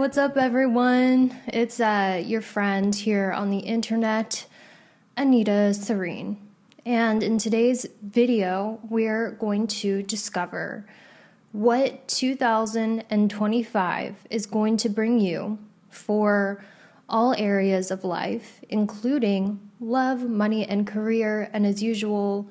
what's up everyone? It's your friend here on the internet, Anita Serene. And in today's video, we're going to discover what 2025 is going to bring you for all areas of life, including love, money, and career. And as usual,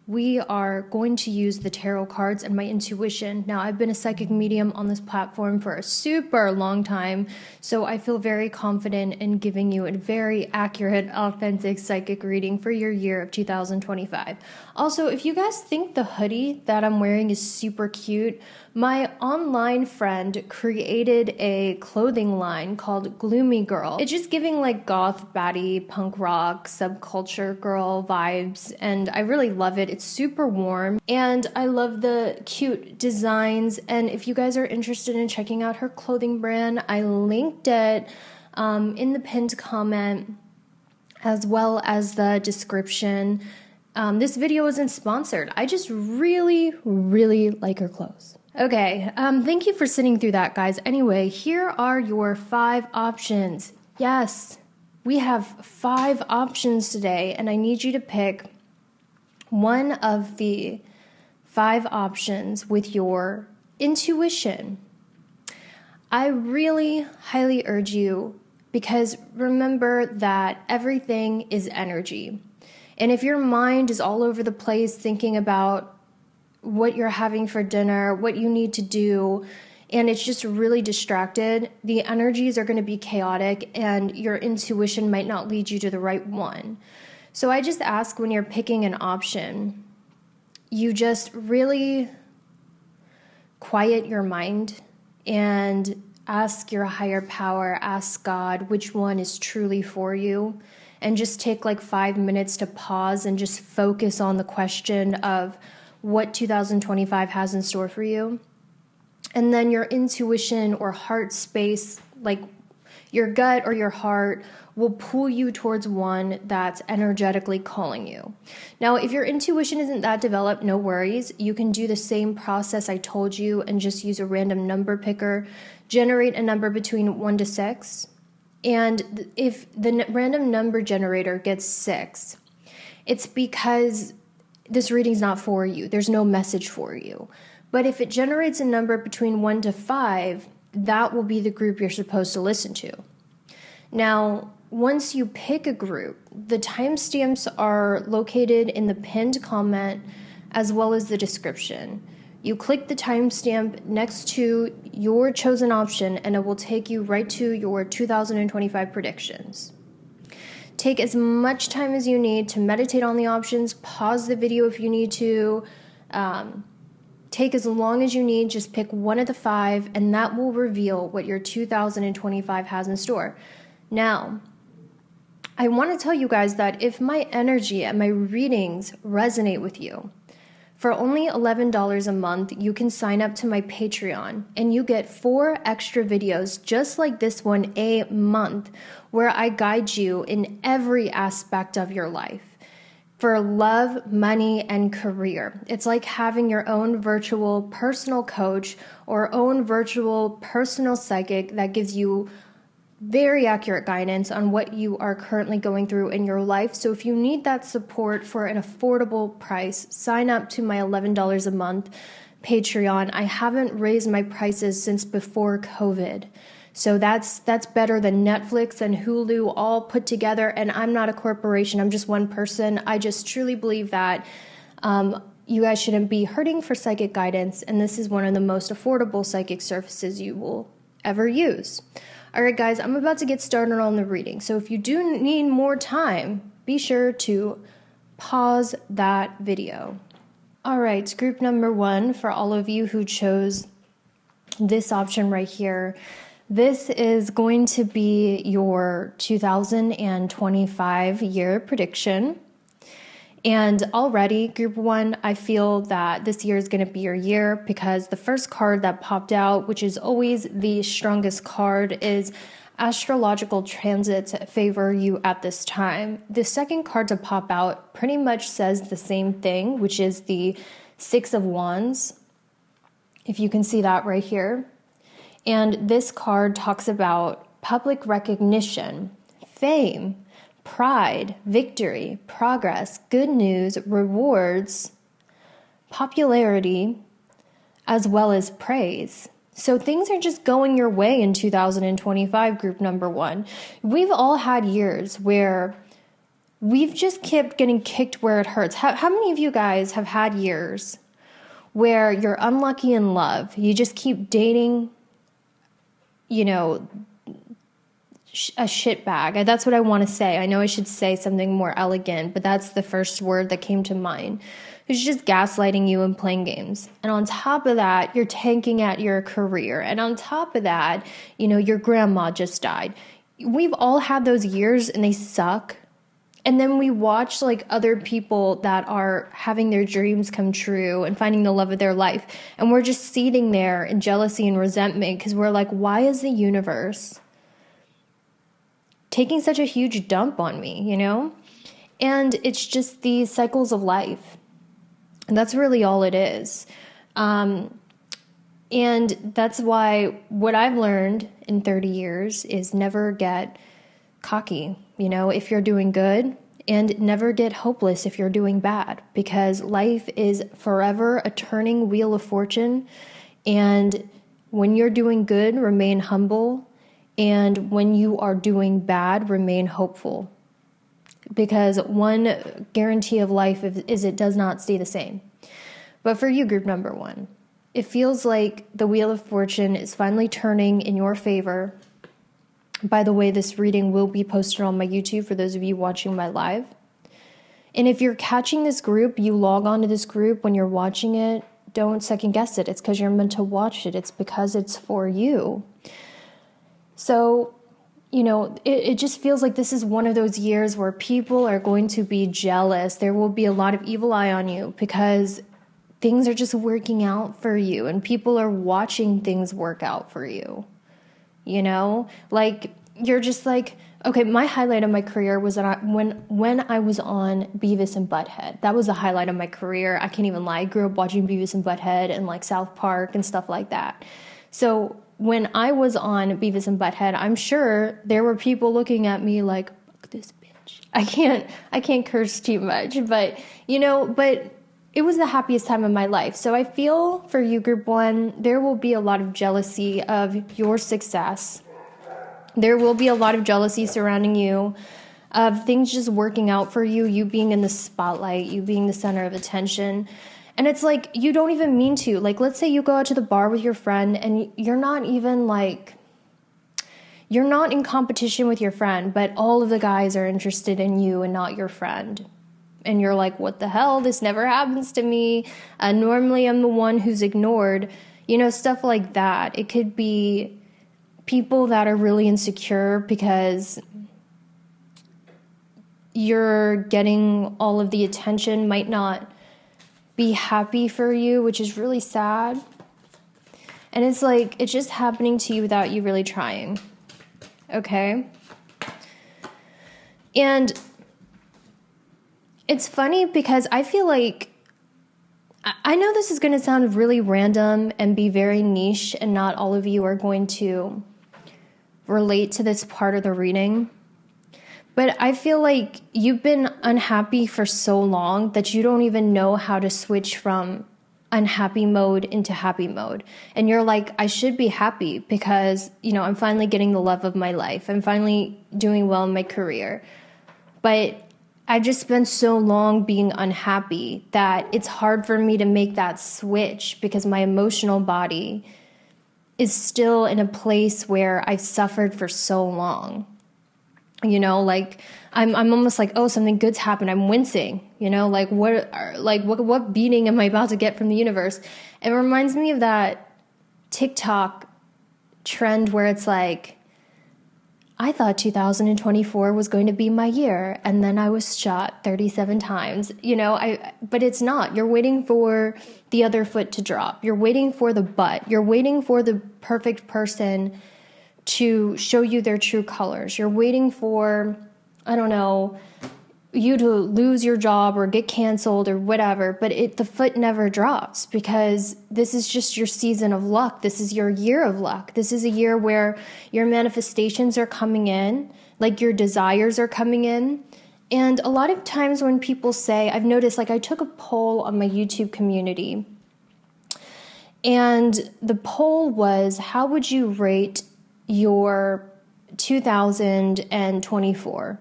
we are going to use the tarot cards and my intuition. Now, I've been a psychic medium on this platform for a super long time, so I feel very confident in giving you a very accurate, authentic psychic reading for your year of 2025. Also, if you guys think the hoodie that I'm wearing is super cute, my online friend created a clothing line called Gloomy Girl. It's just giving like goth, baddie, punk rock, subculture girl vibes, and I really love it. It's super warm, and I love the cute designs. And if you guys are interested in checking out her clothing brand, I linked it in the pinned comment as well as the description. This video isn't sponsored. I just really like her clothes. Okay, thank you for sitting through that, guys. Anyway, here are your 5 options. Yes, we have 5 options today, and I need you to pick one of the 5 options with your intuition. I really highly urge you, because remember that everything is energy. And if your mind is all over the place thinking about what you're having for dinner, what you need to do, and it's just really distracted, the energies are going to be chaotic and your intuition might not lead you to the right one. So I just ask, when you're picking an option, you just really quiet your mind and ask your higher power, ask God which one is truly for you, and just take like 5 minutes to pause and just focus on the question of what 2025 has in store for you. And then your intuition or heart space, like your gut or your heart, will pull you towards one that's energetically calling you. Now, if your intuition isn't that developed, no worries. You can do the same process I told you and just use a random number picker. Generate a number between 1 to 6. And if the random number generator gets 6, it's because this reading's not for you. There's no message for you. But if it generates a number between 1 to 5, that will be the group you're supposed to listen to. Now, once you pick a group, the timestamps are located in the pinned comment as well as the description. You click the timestamp next to your chosen option and it will take you right to your 2025 predictions. Take as much time as you need to meditate on the options. Pause the video if you need to. Take as long as you need. Just pick one of the 5, and that will reveal what your 2025 has in store. Now, I want to tell you guys that if my energy and my readings resonate with you, for only $11 a month, you can sign up to my Patreon, and you get 4 extra videos just like this one a month, where I guide you in every aspect of your life for love, money, and career. It's like having your own virtual personal coach or own virtual personal psychic that gives you very accurate guidance on what you are currently going through in your life. So if you need that support for an affordable price, sign up to my $11 a month Patreon. I haven't raised my prices since before COVID. So that's better than Netflix and Hulu all put together. And I'm not a corporation. I'm just one person. I just truly believe that you guys shouldn't be hurting for psychic guidance. And this is one of the most affordable psychic services you will ever use. All right, guys, I'm about to get started on the reading. So if you do need more time, be sure to pause that video. All right, group number 1, for all of you who chose this option right here, this is going to be your 2025 year prediction. And already, group 1, I feel that this year is going to be your year, because the first card that popped out, which is always the strongest card, is astrological transits favor you at this time. The second card to pop out pretty much says the same thing, which is the 6 of Wands, if you can see that right here. And this card talks about public recognition, fame, pride, victory, progress, good news, rewards, popularity, as well as praise. So things are just going your way in 2025, group number 1. We've all had years where we've just kept getting kicked where it hurts. How many of you guys have had years where you're unlucky in love? You just keep dating, a shit bag. That's what I want to say. I know I should say something more elegant, but that's the first word that came to mind. Who's just gaslighting you and playing games. And on top of that, you're tanking at your career. And on top of that, your grandma just died. We've all had those years and they suck. And then we watch other people that are having their dreams come true and finding the love of their life. And we're just sitting there in jealousy and resentment because we're like, why is the universe taking such a huge dump on me, And it's just these cycles of life. And that's really all it is. And that's why what I've learned in 30 years is never get cocky, if you're doing good, and never get hopeless if you're doing bad, because life is forever a turning wheel of fortune. And when you're doing good, remain humble. And when you are doing bad, remain hopeful. Because one guarantee of life is it does not stay the same. But for you, group number 1, it feels like the wheel of fortune is finally turning in your favor. By the way, this reading will be posted on my YouTube for those of you watching my live. And if you're catching this group, you log on to this group when you're watching it, don't second guess it. It's because you're meant to watch it. It's because it's for you. So, it just feels like this is one of those years where people are going to be jealous. There will be a lot of evil eye on you because things are just working out for you and people are watching things work out for you. You're just okay, my highlight of my career was that when I was on Beavis and Butthead. That was the highlight of my career. I can't even lie. I grew up watching Beavis and Butthead and South Park and stuff like that. So when I was on Beavis and Butthead, I'm sure there were people looking at me like, fuck this bitch. I can't curse too much, but but it was the happiest time of my life. So I feel for you, group 1, there will be a lot of jealousy of your success. There will be a lot of jealousy surrounding you of things just working out for you, you being in the spotlight, you being the center of attention. And it's you don't even mean to. Let's say you go out to the bar with your friend and you're not even you're not in competition with your friend, but all of the guys are interested in you and not your friend. And you're like, what the hell? This never happens to me. Normally I'm the one who's ignored, stuff like that. It could be people that are really insecure because you're getting all of the attention, might not be happy for you, which is really sad. And it's it's just happening to you without you really trying. Okay? And it's funny because I feel I know this is going to sound really random and be very niche, and not all of you are going to relate to this part of the reading. But I feel you've been unhappy for so long that you don't even know how to switch from unhappy mode into happy mode. And you're I should be happy because, I'm finally getting the love of my life. I'm finally doing well in my career. But I've just spent so long being unhappy that it's hard for me to make that switch because my emotional body is still in a place where I've suffered for so long. I'm almost oh, something good's happened. I'm wincing, what beating am I about to get from the universe? It reminds me of that TikTok trend where it's I thought 2024 was going to be my year, and then I was shot 37 times, but it's not. You're waiting for the other foot to drop. You're waiting for the butt. You're waiting for the perfect person to show you their true colors. You're waiting for, I don't know, you to lose your job or get canceled or whatever, but the foot never drops, because this is just your season of luck. This is your year of luck. This is a year where your manifestations are coming in, like your desires are coming in. And a lot of times when people say, I've noticed, like I took a poll on my YouTube community, and the poll was, how would you rate your 2024?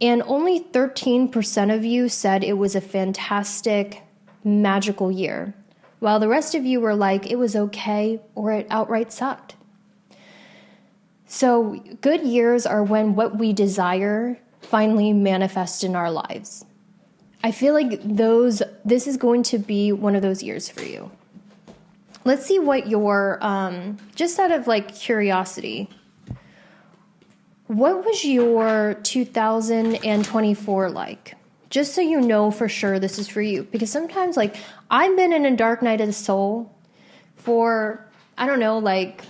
And only 13% of you said it was a fantastic, magical year, while the rest of you were like, it was okay, or it outright sucked. So good years are when what we desire finally manifests in our lives. I feel like this is going to be one of those years for you. Let's see what your, just out of like curiosity, what was your 2024 like? Just so you know for sure this is for you. Because sometimes, like, I've been in a dark night of the soul for, I don't know, like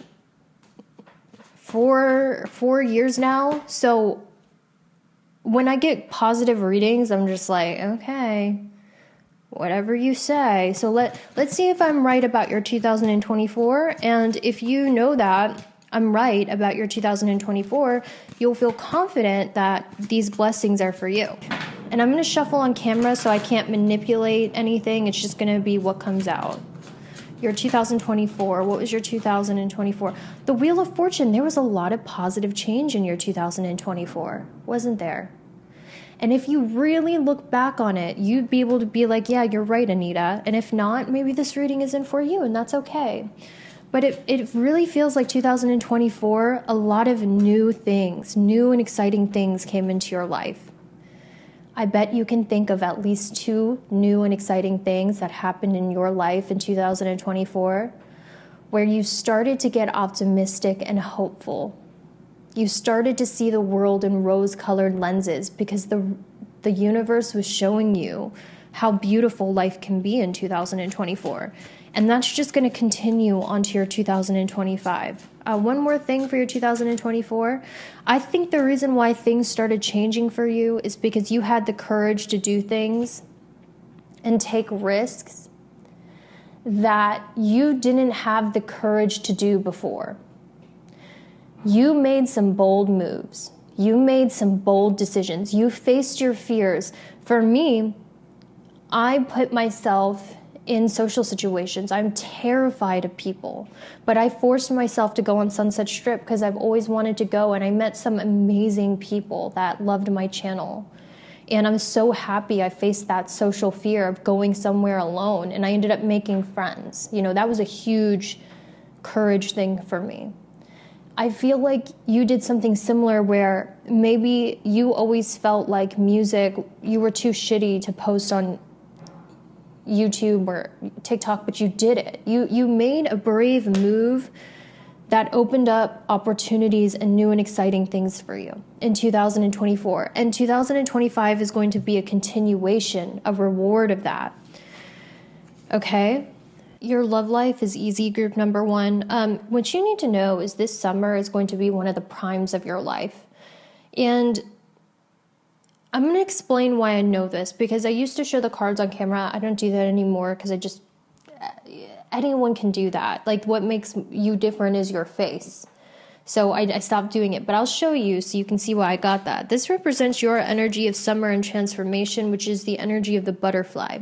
4 years now. So when I get positive readings, I'm just like, okay, whatever you say. So let's see if I'm right about your 2024. And if you know that I'm right about your 2024, you'll feel confident that these blessings are for you. And I'm going to shuffle on camera, so I can't manipulate anything. It's just going to be what comes out. Your 2024, what was your 2024? The Wheel of Fortune, there was a lot of positive change in your 2024, wasn't there? And if you really look back on it, you'd be able to be like, yeah, you're right, Anita. And if not, maybe this reading isn't for you, and that's okay. But it really feels like 2024, a lot of new things, new and exciting things came into your life. I bet you can think of at least 2 new and exciting things that happened in your life in 2024, where you started to get optimistic and hopeful. You started to see the world in rose-colored lenses, because the universe was showing you how beautiful life can be in 2024. And that's just going to continue onto your 2025. One more thing for your 2024. I think the reason why things started changing for you is because you had the courage to do things and take risks that you didn't have the courage to do before. You made some bold moves. You made some bold decisions. You faced your fears. For me, I put myself in social situations. I'm terrified of people, but I forced myself to go on Sunset Strip because I've always wanted to go, and I met some amazing people that loved my channel. And I'm so happy I faced that social fear of going somewhere alone, and I ended up making friends. You know, that was a huge courage thing for me. I feel like you did something similar, where maybe you always felt like music, you were too shitty to post on YouTube or TikTok, but you did it. You made a brave move that opened up opportunities and new and exciting things for you in 2024. And 2025 is going to be a continuation, a reward of that. Okay? Your love life is easy, group number 1. What you need to know is this summer is going to be one of the primes of your life. And I'm going to explain why I know this, because I used to show the cards on camera. I don't do that anymore because anyone can do that. Like, what makes you different is your face. So I stopped doing it, but I'll show you so you can see why I got that. This represents your energy of summer and transformation, which is the energy of the butterfly.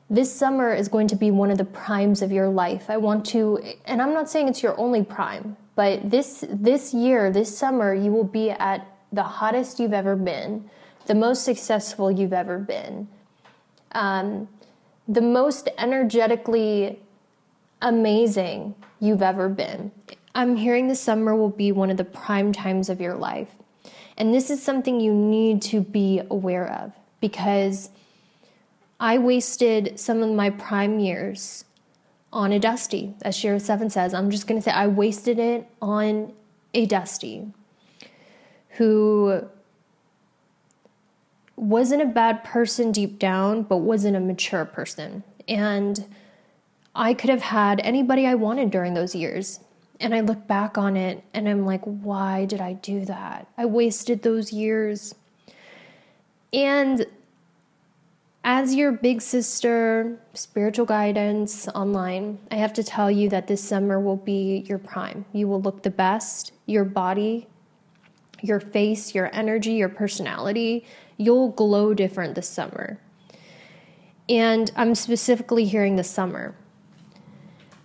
This summer is going to be one of the primes of your life. I want to, and I'm not saying it's your only prime, but this year, this summer, you will be at the hottest you've ever been, the most successful you've ever been, the most energetically amazing you've ever been. I'm hearing the summer will be one of the prime times of your life. And this is something you need to be aware of, because I wasted some of my prime years on a Dusty. As Shira 7 says, I'm just going to say I wasted it on a Dusty who wasn't a bad person deep down, but wasn't a mature person. And I could have had anybody I wanted during those years. And I look back on it and I'm like, why did I do that? I wasted those years. And as your big sister, spiritual guidance online, I have to tell you that this summer will be your prime. You will look the best. Your body, your face, your energy, your personality, you'll glow different this summer. And I'm specifically hearing the summer.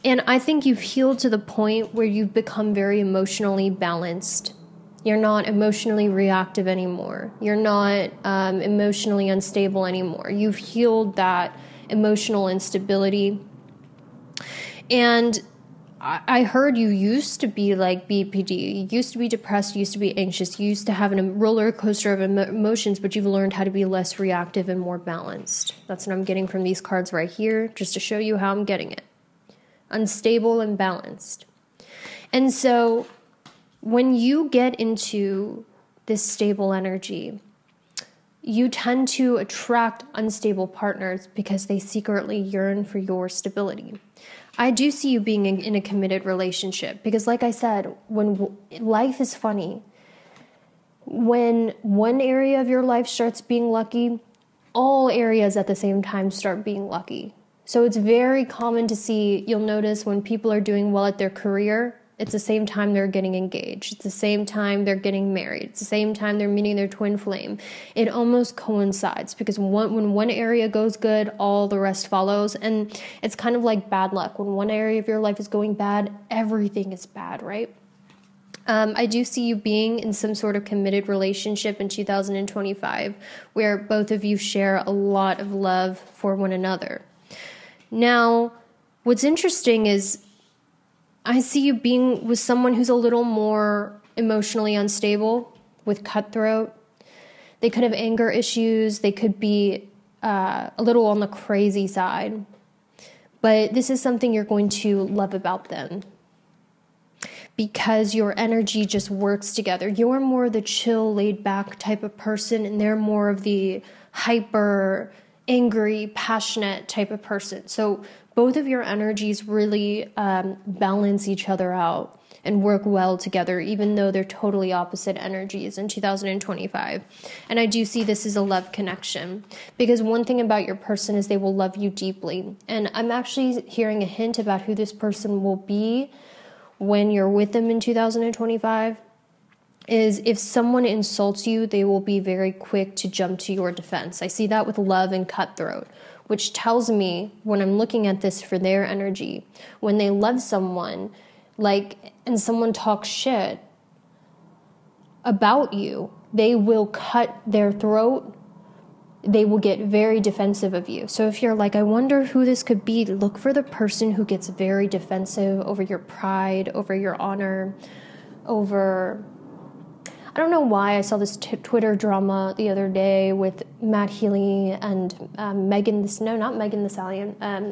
And I think you've healed to the point where you've become very emotionally balanced. You're not emotionally reactive anymore. You're not emotionally unstable anymore. You've healed that emotional instability. And I heard you used to be like BPD. You used to be depressed. You used to be anxious. You used to have a roller coaster of emotions, but you've learned how to be less reactive and more balanced. That's what I'm getting from these cards right here, just to show you how I'm getting it. Unstable and balanced. And so when you get into this stable energy, you tend to attract unstable partners because they secretly yearn for your stability. I do see you being in a committed relationship because, like I said, when life is funny, when one area of your life starts being lucky, all areas at the same time start being lucky. So it's very common to see, you'll notice when people are doing well at their career, it's the same time they're getting engaged. It's the same time they're getting married. It's the same time they're meeting their twin flame. It almost coincides because when one area goes good, all the rest follows. And it's kind of like bad luck. When one area of your life is going bad, everything is bad, right? I do see you being in some sort of committed relationship in 2025 where both of you share a lot of love for one another. Now, what's interesting is I see you being with someone who's a little more emotionally unstable, with cutthroat. They could have anger issues. They could be a little on the crazy side. But this is something you're going to love about them because your energy just works together. You're more the chill, laid-back type of person, and they're more of the hyper, angry, passionate type of person. So both of your energies really balance each other out and work well together, even though they're totally opposite energies in 2025. And I do see this as a love connection because one thing about your person is they will love you deeply. And I'm actually hearing a hint about who this person will be when you're with them in 2025. Is if someone insults you, they will be very quick to jump to your defense. I see that with love and cutthroat, which tells me when I'm looking at this for their energy, when they love someone, and someone talks shit about you, they will cut their throat. They will get very defensive of you. So if you're like, I wonder who this could be, look for the person who gets very defensive over your pride, over your honor, over... I don't know why I saw this Twitter drama the other day with Matt Healy and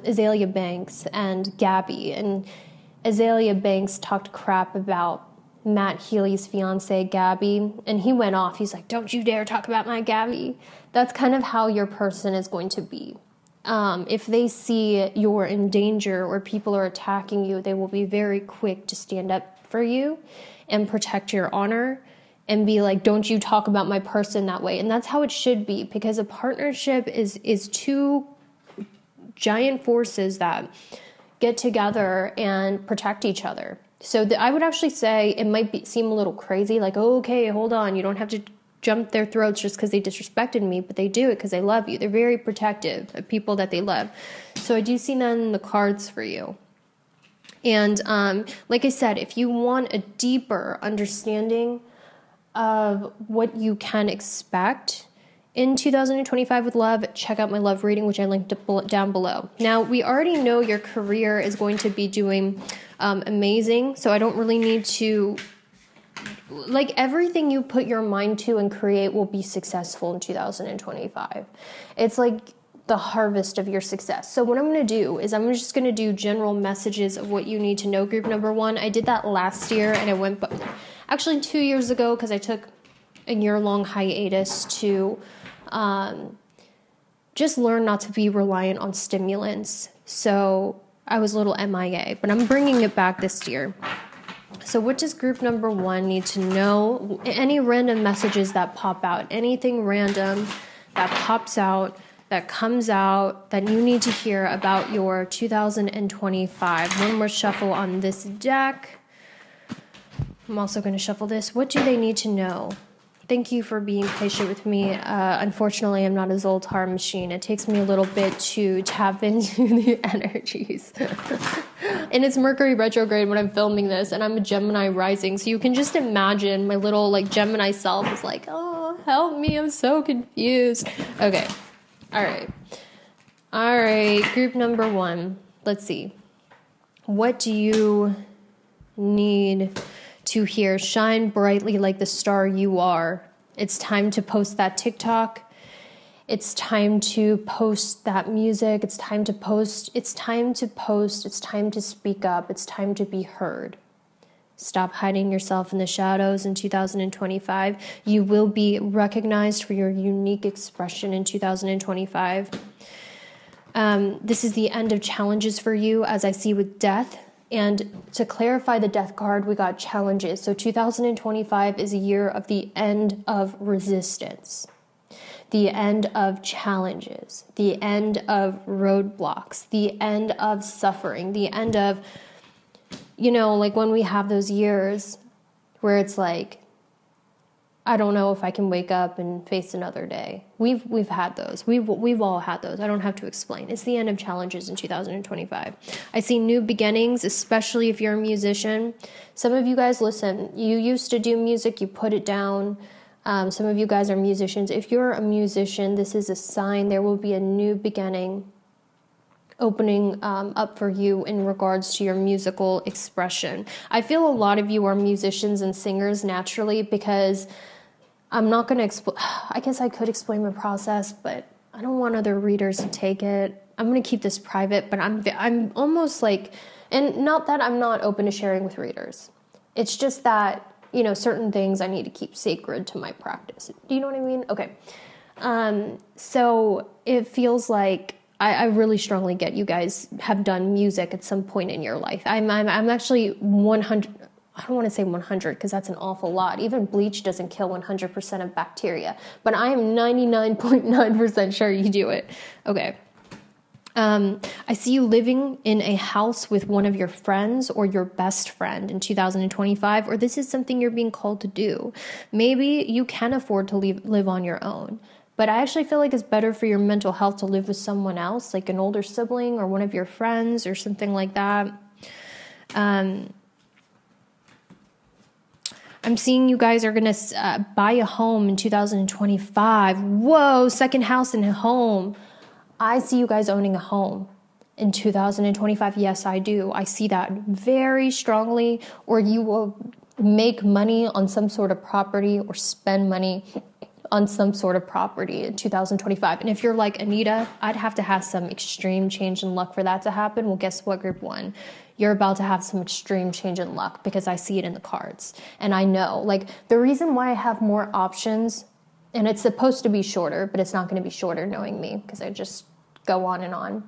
Azalea Banks and Gabby. And Azalea Banks talked crap about Matt Healy's fiance, Gabby. And he went off. He's like, don't you dare talk about my Gabby. That's kind of how your person is going to be. If they see you're in danger or people are attacking you, they will be very quick to stand up for you and protect your honor. And be like, don't you talk about my person that way. And that's how it should be, because a partnership is two giant forces that get together and protect each other. So I would actually say it might seem a little crazy, like, oh, okay, hold on. You don't have to jump their throats just because they disrespected me, but they do it because they love you. They're very protective of people that they love. So I do see that in the cards for you. And like I said, if you want a deeper understanding of what you can expect in 2025 with love, check out my love reading, which I linked down below. Now, we already know your career is going to be doing amazing, so I don't really need to... everything you put your mind to and create will be successful in 2025. It's like the harvest of your success. So what I'm going to do is I'm just going to do general messages of what you need to know, group number 1. I did that last year, and I went... Actually, 2 years ago, because I took a year-long hiatus to just learn not to be reliant on stimulants. So I was a little MIA, but I'm bringing it back this year. So what does group number 1 need to know? Any random messages that pop out, anything random that pops out, that comes out, that you need to hear about your 2025. One more shuffle on this deck. I'm also going to shuffle this. What do they need to know? Thank you for being patient with me. Unfortunately, I'm not a Zoltar machine. It takes me a little bit to tap into the energies. And it's Mercury retrograde when I'm filming this, and I'm a Gemini rising. So you can just imagine my little like Gemini self is like, oh, help me. I'm so confused. Okay. All right. Group number 1. Let's see. What do you need to hear? Shine brightly like the star you are. It's time to post that TikTok. It's time to post that music. It's time to post. It's time to speak up. It's time to be heard. Stop hiding yourself in the shadows in 2025. You will be recognized for your unique expression in 2025. This is the end of challenges for you, as I see with death. And to clarify the death card, we got challenges. So 2025 is a year of the end of resistance, the end of challenges, the end of roadblocks, the end of suffering, the end of, like when we have those years where it's like, I don't know if I can wake up and face another day. We've had those. We've all had those. I don't have to explain. It's the end of challenges in 2025. I see new beginnings, especially if you're a musician. Some of you guys, listen, you used to do music, you put it down. Some of you guys are musicians. If you're a musician, this is a sign there will be a new beginning opening up for you in regards to your musical expression. I feel a lot of you are musicians and singers naturally, because I'm not going to I guess I could explain my process, but I don't want other readers to take it. I'm going to keep this private, but I'm almost like, and not that I'm not open to sharing with readers. It's just that, certain things I need to keep sacred to my practice. Do you know what I mean? Okay. So it feels like I really strongly get you guys have done music at some point in your life. I'm actually 100. I don't want to say 100 because that's an awful lot. Even bleach doesn't kill 100% of bacteria, but I am 99.9% sure you do it. Okay. I see you living in a house with one of your friends or your best friend in 2025, or this is something you're being called to do. Maybe you can afford to live on your own. But I actually feel like it's better for your mental health to live with someone else, like an older sibling or one of your friends or something like that. I'm seeing you guys are going to buy a home in 2025. Whoa, second house and a home. I see you guys owning a home in 2025. Yes, I do. I see that very strongly. Or you will make money on some sort of property or spend money on some sort of property in 2025. And if you're like Anita, I'd have to have some extreme change in luck for that to happen. Well, guess what, group 1? You're about to have some extreme change in luck because I see it in the cards. And I know, like, the reason why I have more options, and it's supposed to be shorter, but it's not going to be shorter knowing me because I just go on and on.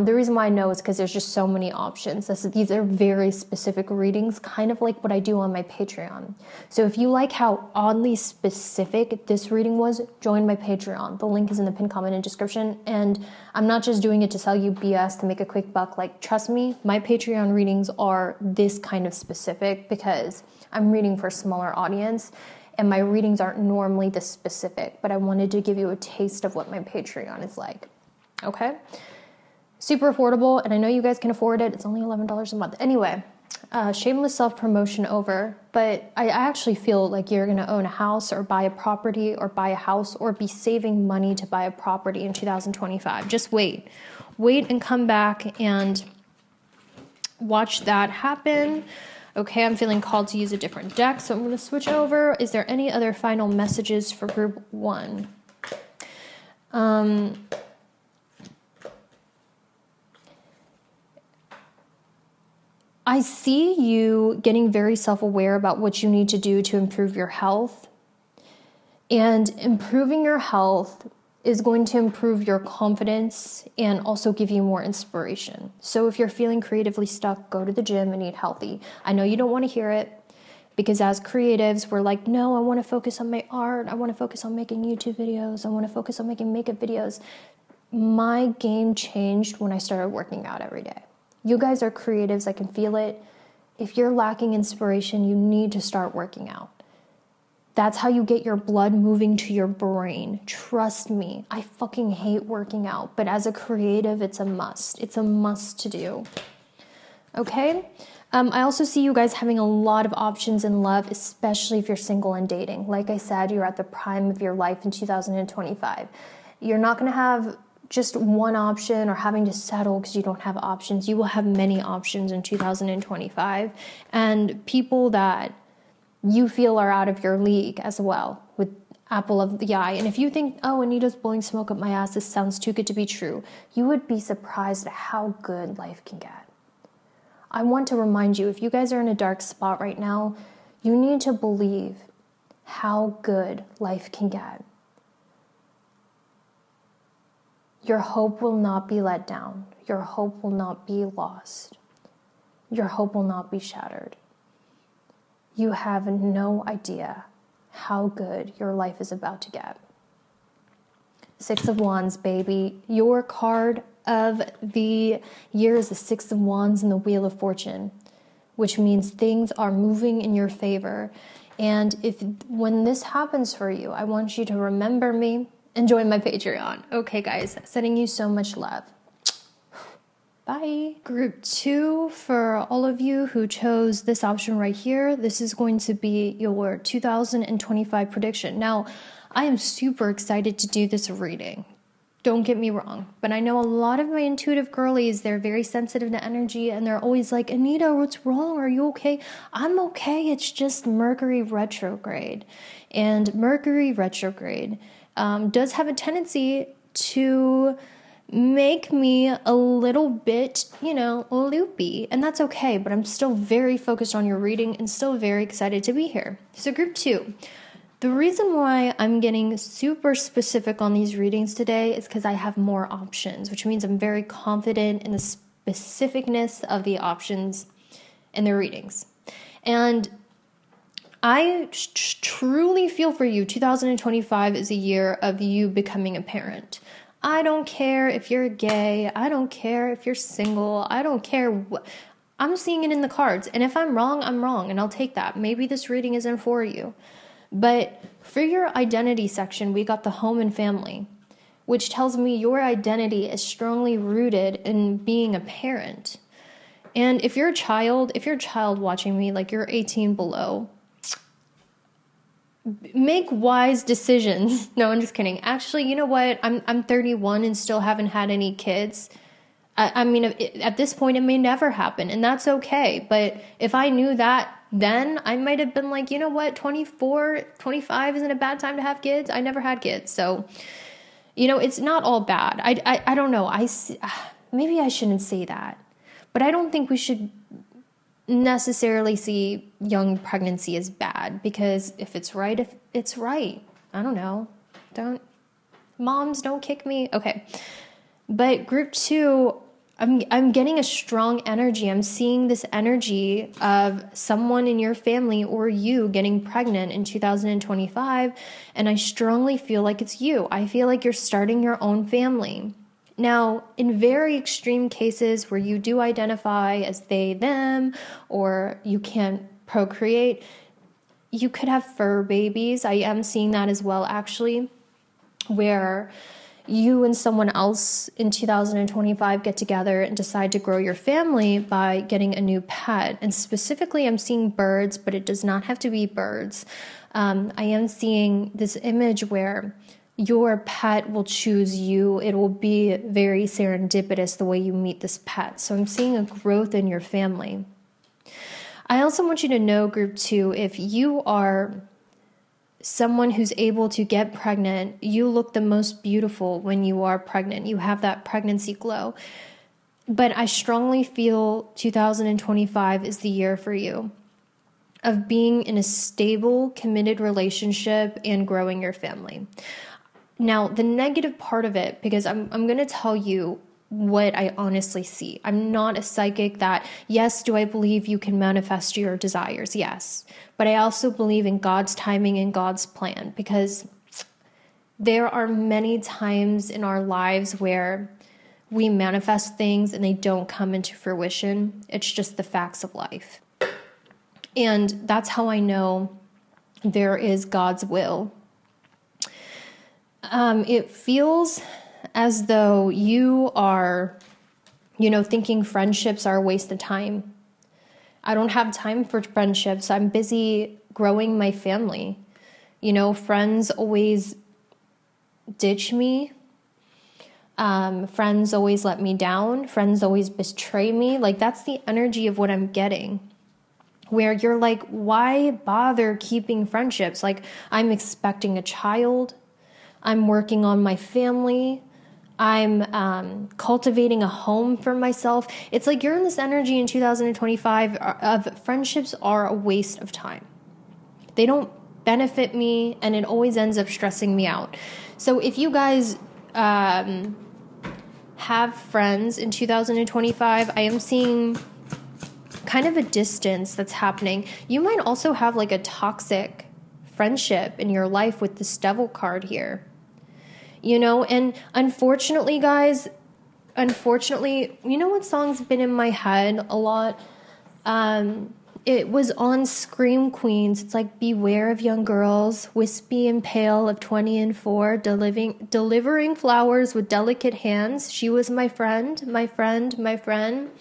The reason why I know is because there's just so many options. These are very specific readings, kind of like what I do on my Patreon. So if you like how oddly specific this reading was, join my Patreon. The link is in the pinned comment and description. And I'm not just doing it to sell you BS to make a quick buck. Like, trust me, my Patreon readings are this kind of specific because I'm reading for a smaller audience. And my readings aren't normally this specific. But I wanted to give you a taste of what my Patreon is like. Okay? Super affordable, and I know you guys can afford it. It's only $11 a month. Anyway, shameless self-promotion over, but I actually feel like you're going to own a house or buy a property or buy a house or be saving money to buy a property in 2025. Just wait. Wait and come back and watch that happen. Okay, I'm feeling called to use a different deck, so I'm going to switch over. Is there any other final messages for group 1? I see you getting very self-aware about what you need to do to improve your health. And improving your health is going to improve your confidence and also give you more inspiration. So if you're feeling creatively stuck, go to the gym and eat healthy. I know you don't want to hear it. Because as creatives, we're like, no, I want to focus on my art. I want to focus on making YouTube videos. I want to focus on making makeup videos. My game changed when I started working out every day. You guys are creatives. I can feel it. If you're lacking inspiration, you need to start working out. That's how you get your blood moving to your brain. Trust me. I fucking hate working out. But as a creative, it's a must. It's a must to do. Okay? I also see you guys having a lot of options in love, especially if you're single and dating. Like I said, you're at the prime of your life in 2025. You're not going to have just one option or having to settle because you don't have options. You will have many options in 2025. And people that you feel are out of your league as well with apple of the eye. And if you think, oh, Anita's blowing smoke up my ass, this sounds too good to be true, you would be surprised at how good life can get. I want to remind you, if you guys are in a dark spot right now, you need to believe how good life can get. Your hope will not be let down. Your hope will not be lost. Your hope will not be shattered. You have no idea how good your life is about to get. Six of Wands, baby. Your card of the year is the Six of Wands and the Wheel of Fortune, which means things are moving in your favor. And when this happens for you, I want you to remember me and join my Patreon. Okay, guys, sending you so much love. Bye. Group 2, for all of you who chose this option right here, this is going to be your 2025 prediction. Now, I am super excited to do this reading. Don't get me wrong, but I know a lot of my intuitive girlies, they're very sensitive to energy and they're always like, Anita, what's wrong? Are you okay? I'm okay. It's just Mercury retrograde. And Mercury retrograde does have a tendency to make me a little bit, loopy. And that's okay, but I'm still very focused on your reading and still very excited to be here. So group 2. The reason why I'm getting super specific on these readings today is because I have more options, which means I'm very confident in the specificness of the options in the readings. And I truly feel for you, 2025 is a year of you becoming a parent. I don't care if you're gay. I don't care if you're single. I don't care what. I'm seeing it in the cards. And if I'm wrong, I'm wrong. And I'll take that. Maybe this reading isn't for you. But for your identity section, we got the home and family, which tells me your identity is strongly rooted in being a parent. And if you're a child watching me, like you're 18 below, make wise decisions. No, I'm just kidding. Actually, you know what? I'm 31 and still haven't had any kids. I mean, at this point, it may never happen, and that's okay. But if I knew that then, I might have been like, you know what? 24, 25 isn't a bad time to have kids. I never had kids. So, it's not all bad. I don't know. Maybe I shouldn't say that. But I don't think we should necessarily see young pregnancy as bad, because if it's right, it's right. I don't know. Moms, don't kick me. Okay. But group 2, I'm getting a strong energy. I'm seeing this energy of someone in your family or you getting pregnant in 2025. And I strongly feel like it's you. I feel like you're starting your own family. Now, in very extreme cases where you do identify as they, them, or you can't procreate, you could have fur babies. I am seeing that as well, actually, where you and someone else in 2025 get together and decide to grow your family by getting a new pet. And specifically, I'm seeing birds, but it does not have to be birds. I am seeing this image where your pet will choose you. It will be very serendipitous the way you meet this pet. So I'm seeing a growth in your family. I also want you to know, group 2, if you are someone who's able to get pregnant, you look the most beautiful when you are pregnant. You have that pregnancy glow. But I strongly feel 2025 is the year for you of being in a stable, committed relationship and growing your family. Now, the negative part of it, because I'm going to tell you what I honestly see. I'm not a psychic that, yes, do I believe you can manifest your desires? Yes. But I also believe in God's timing and God's plan, because there are many times in our lives where we manifest things and they don't come into fruition. It's just the facts of life. And that's how I know there is God's will. It feels as though you are, thinking friendships are a waste of time. I don't have time for friendships. I'm busy growing my family. Friends always ditch me. Friends always let me down. Friends always betray me. Like, that's the energy of what I'm getting. Where you're like, why bother keeping friendships? Like, I'm expecting a child. I'm working on my family. I'm cultivating a home for myself. It's like you're in this energy in 2025 of friendships are a waste of time. They don't benefit me, and it always ends up stressing me out. So if you guys have friends in 2025, I am seeing kind of a distance that's happening. You might also have like a toxic friendship in your life with this devil card here. And unfortunately, guys, you know what song's been in my head a lot? It was on Scream Queens. It's like, beware of young girls, wispy and pale of 20 and 4, delivering flowers with delicate hands. She was my friend, my friend, my friend.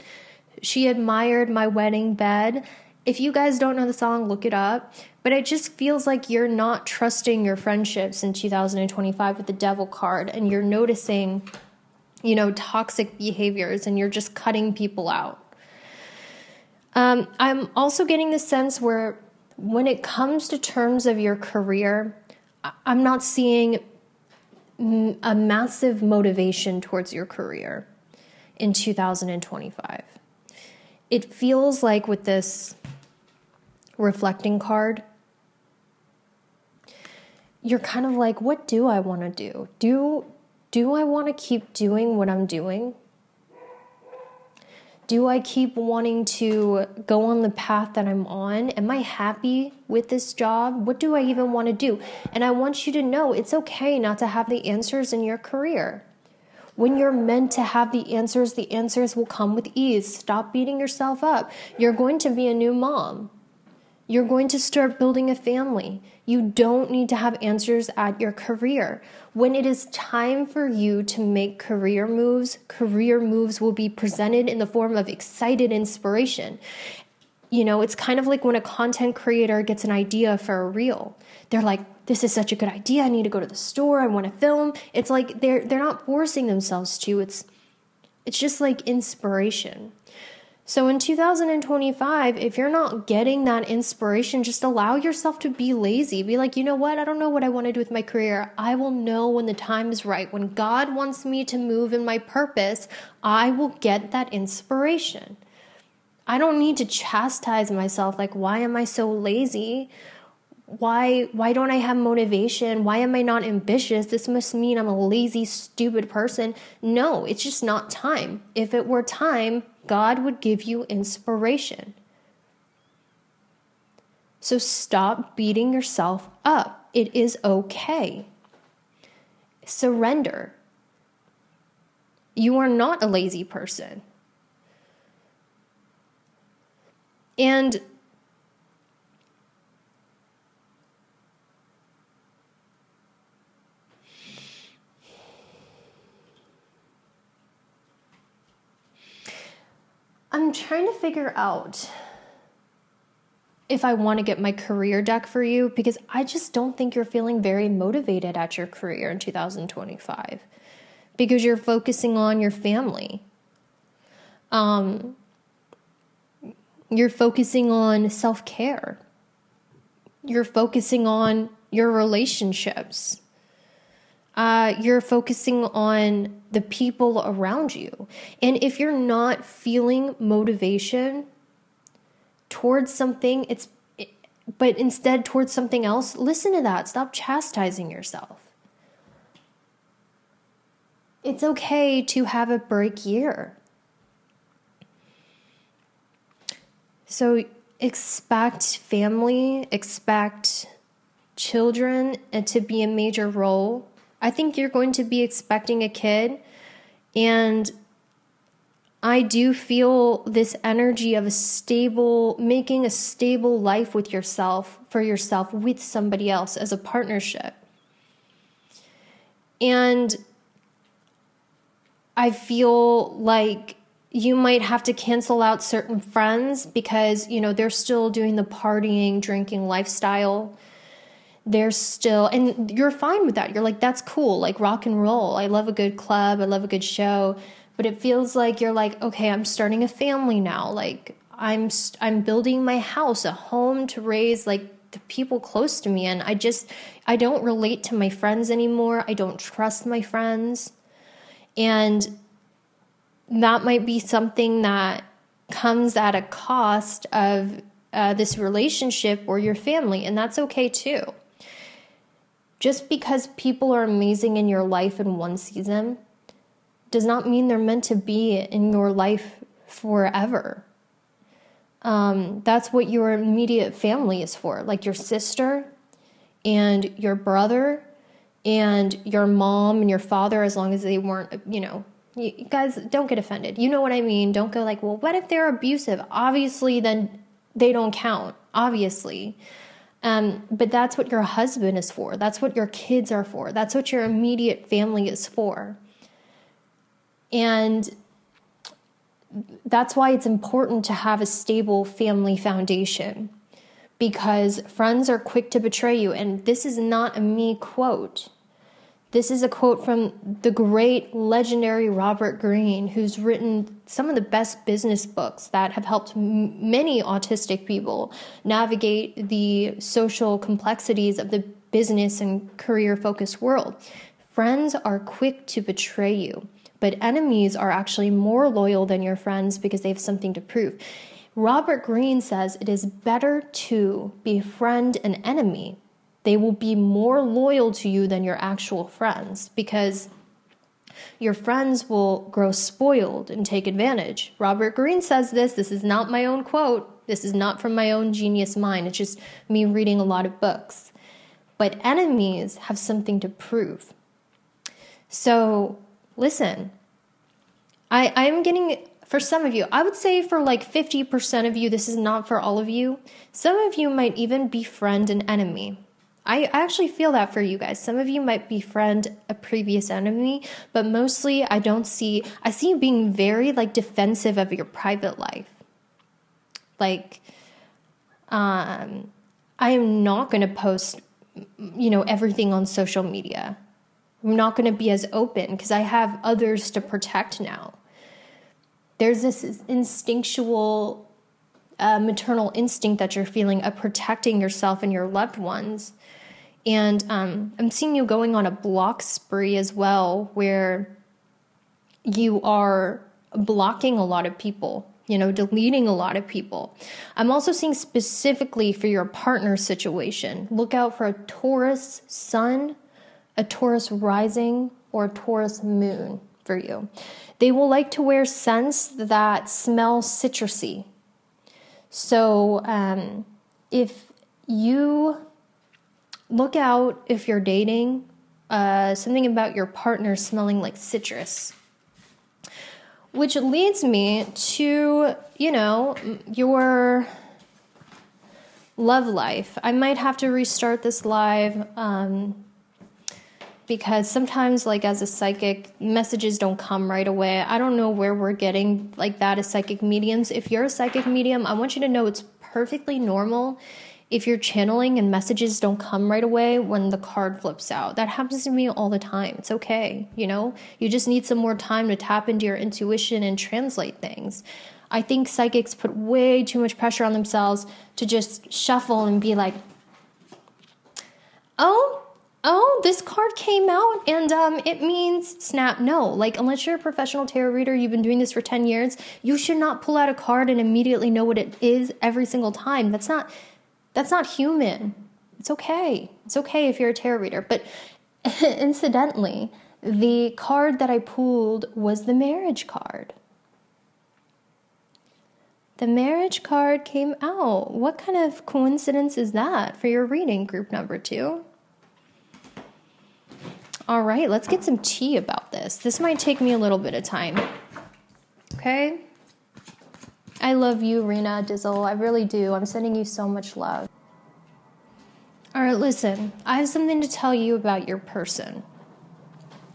She admired my wedding bed. If you guys don't know the song, look it up. But it just feels like you're not trusting your friendships in 2025 with the devil card, and you're noticing, toxic behaviors, and you're just cutting people out. I'm also getting the sense where when it comes to terms of your career, I'm not seeing a massive motivation towards your career in 2025. It feels like with this reflecting card, you're kind of like, what do I want to do? Do I want to keep doing what I'm doing? Do I keep wanting to go on the path that I'm on? Am I happy with this job? What do I even want to do? And I want you to know it's okay not to have the answers in your career. When you're meant to have the answers will come with ease. Stop beating yourself up. You're going to be a new mom. You're going to start building a family. You don't need to have answers at your career. When it is time for you to make career moves will be presented in the form of excited inspiration. It's kind of like when a content creator gets an idea for a reel. They're like, this is such a good idea. I need to go to the store. I want to film. It's like they're not forcing themselves to. It's just like inspiration. So in 2025, if you're not getting that inspiration, just allow yourself to be lazy. Be like, you know what? I don't know what I want to do with my career. I will know when the time is right. When God wants me to move in my purpose, I will get that inspiration. I don't need to chastise myself. Like, why am I so lazy? Why don't I have motivation? Why am I not ambitious? This must mean I'm a lazy, stupid person. No, it's just not time. If it were time, God would give you inspiration. So stop beating yourself up. It is okay. Surrender. You are not a lazy person. And I'm trying to figure out if I want to get my career deck for you, because I just don't think you're feeling very motivated at your career in 2025 because you're focusing on your family. You're focusing on self-care. You're focusing on your relationships. You're focusing on the people around you. And if you're not feeling motivation towards something, but instead towards something else, listen to that. Stop chastising yourself. It's okay to have a break year. So expect family, expect children to be a major role. I think you're going to be expecting a kid, and I do feel this energy of making a stable life with yourself, for yourself, with somebody else as a partnership. And I feel like you might have to cancel out certain friends because, they're still doing the partying, drinking lifestyle. They're still, and you're fine with that. You're like, that's cool, like rock and roll. I love a good club. I love a good show. But it feels like you're like, okay, I'm starting a family now. Like I'm building my house, a home to raise like the people close to me. And I don't relate to my friends anymore. I don't trust my friends. And that might be something that comes at a cost of this relationship or your family. And that's okay too. Just because people are amazing in your life in one season does not mean they're meant to be in your life forever. That's what your immediate family is for, like your sister and your brother and your mom and your father, as long as they weren't, you guys don't get offended. You know what I mean? Don't go like, well, what if they're abusive? Obviously, then they don't count, obviously. But that's what your husband is for. That's what your kids are for. That's what your immediate family is for. And that's why it's important to have a stable family foundation, because friends are quick to betray you. And this is not a me quote. This is a quote from the great legendary Robert Greene, who's written some of the best business books that have helped many autistic people navigate the social complexities of the business and career-focused world. Friends are quick to betray you, but enemies are actually more loyal than your friends because they have something to prove. Robert Greene says it is better to befriend an enemy. They will be more loyal to you than your actual friends, because your friends will grow spoiled and take advantage. Robert Greene says this. This is not my own quote. This is not from my own genius mind. It's just me reading a lot of books. But enemies have something to prove. So listen, I'm getting, for some of you, I would say for like 50% of you, this is not for all of you. Some of you might even befriend an enemy. I actually feel that for you guys. Some of you might befriend a previous enemy, but mostly I see you being very like defensive of your private life. Like, I am not going to post, everything on social media. I'm not going to be as open because I have others to protect now. There's this instinctual, maternal instinct that you're feeling of protecting yourself and your loved ones. And I'm seeing you going on a block spree as well, where you are blocking a lot of people, deleting a lot of people. I'm also seeing specifically for your partner situation, look out for a Taurus sun, a Taurus rising, or a Taurus moon for you. They will like to wear scents that smell citrusy. So if you look out, if you're dating, something about your partner smelling like citrus. Which leads me to, your love life. I might have to restart this live because sometimes, like as a psychic, messages don't come right away. I don't know where we're getting like that as psychic mediums. If you're a psychic medium, I want you to know it's perfectly normal if you're channeling and messages don't come right away when the card flips out. That happens to me all the time. It's okay, You just need some more time to tap into your intuition and translate things. I think psychics put way too much pressure on themselves to just shuffle and be like, oh, this card came out and it means snap. No, like unless you're a professional tarot reader, you've been doing this for 10 years, you should not pull out a card and immediately know what it is every single time. That's not human. It's okay. It's okay if you're a tarot reader. But incidentally, the card that I pulled was the marriage card. The marriage card came out. What kind of coincidence is that for your reading, group number 2? All right, let's get some tea about this. This might take me a little bit of time. Okay? I love you, Rena Dizzle. I really do. I'm sending you so much love. All right, listen. I have something to tell you about your person.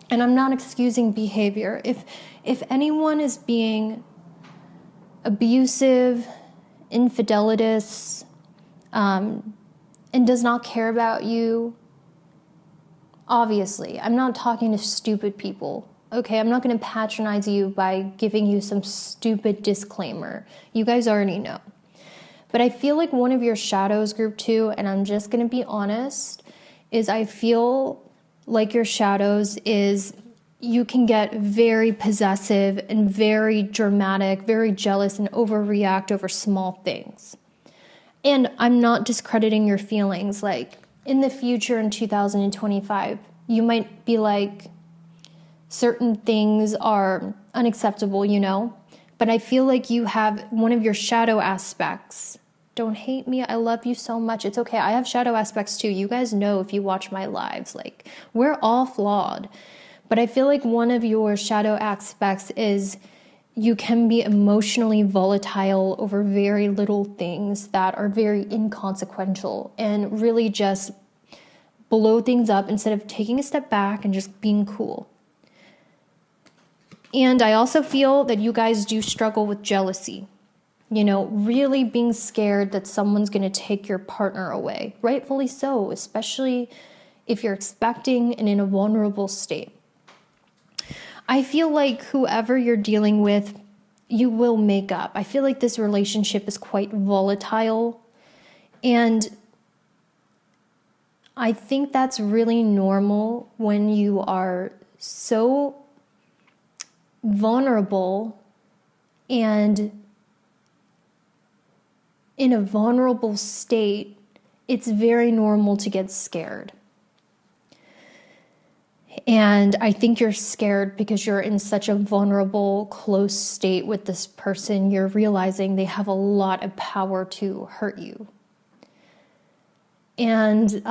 And I'm not excusing behavior. If anyone is being abusive, infidelitous, and does not care about you, obviously, I'm not talking to stupid people. Okay, I'm not going to patronize you by giving you some stupid disclaimer. You guys already know. But I feel like one of your shadows, group 2, and I'm just going to be honest, is I feel like your shadows is you can get very possessive and very dramatic, very jealous, and overreact over small things. And I'm not discrediting your feelings. Like, in the future, in 2025, you might be like, certain things are unacceptable, you know? But I feel like you have one of your shadow aspects. Don't hate me. I love you so much. It's okay. I have shadow aspects too. You guys know if you watch my lives, like, we're all flawed. But I feel like one of your shadow aspects is you can be emotionally volatile over very little things that are very inconsequential and really just blow things up instead of taking a step back and just being cool. And I also feel that you guys do struggle with jealousy. You know, really being scared that someone's going to take your partner away. Rightfully so, especially if you're expecting and in a vulnerable state. I feel like whoever you're dealing with, you will make up. I feel like this relationship is quite volatile. And I think that's really normal when you are so vulnerable and in a vulnerable state. It's very normal to get scared. And I think you're scared because you're in such a vulnerable, close state with this person. You're realizing they have a lot of power to hurt you. And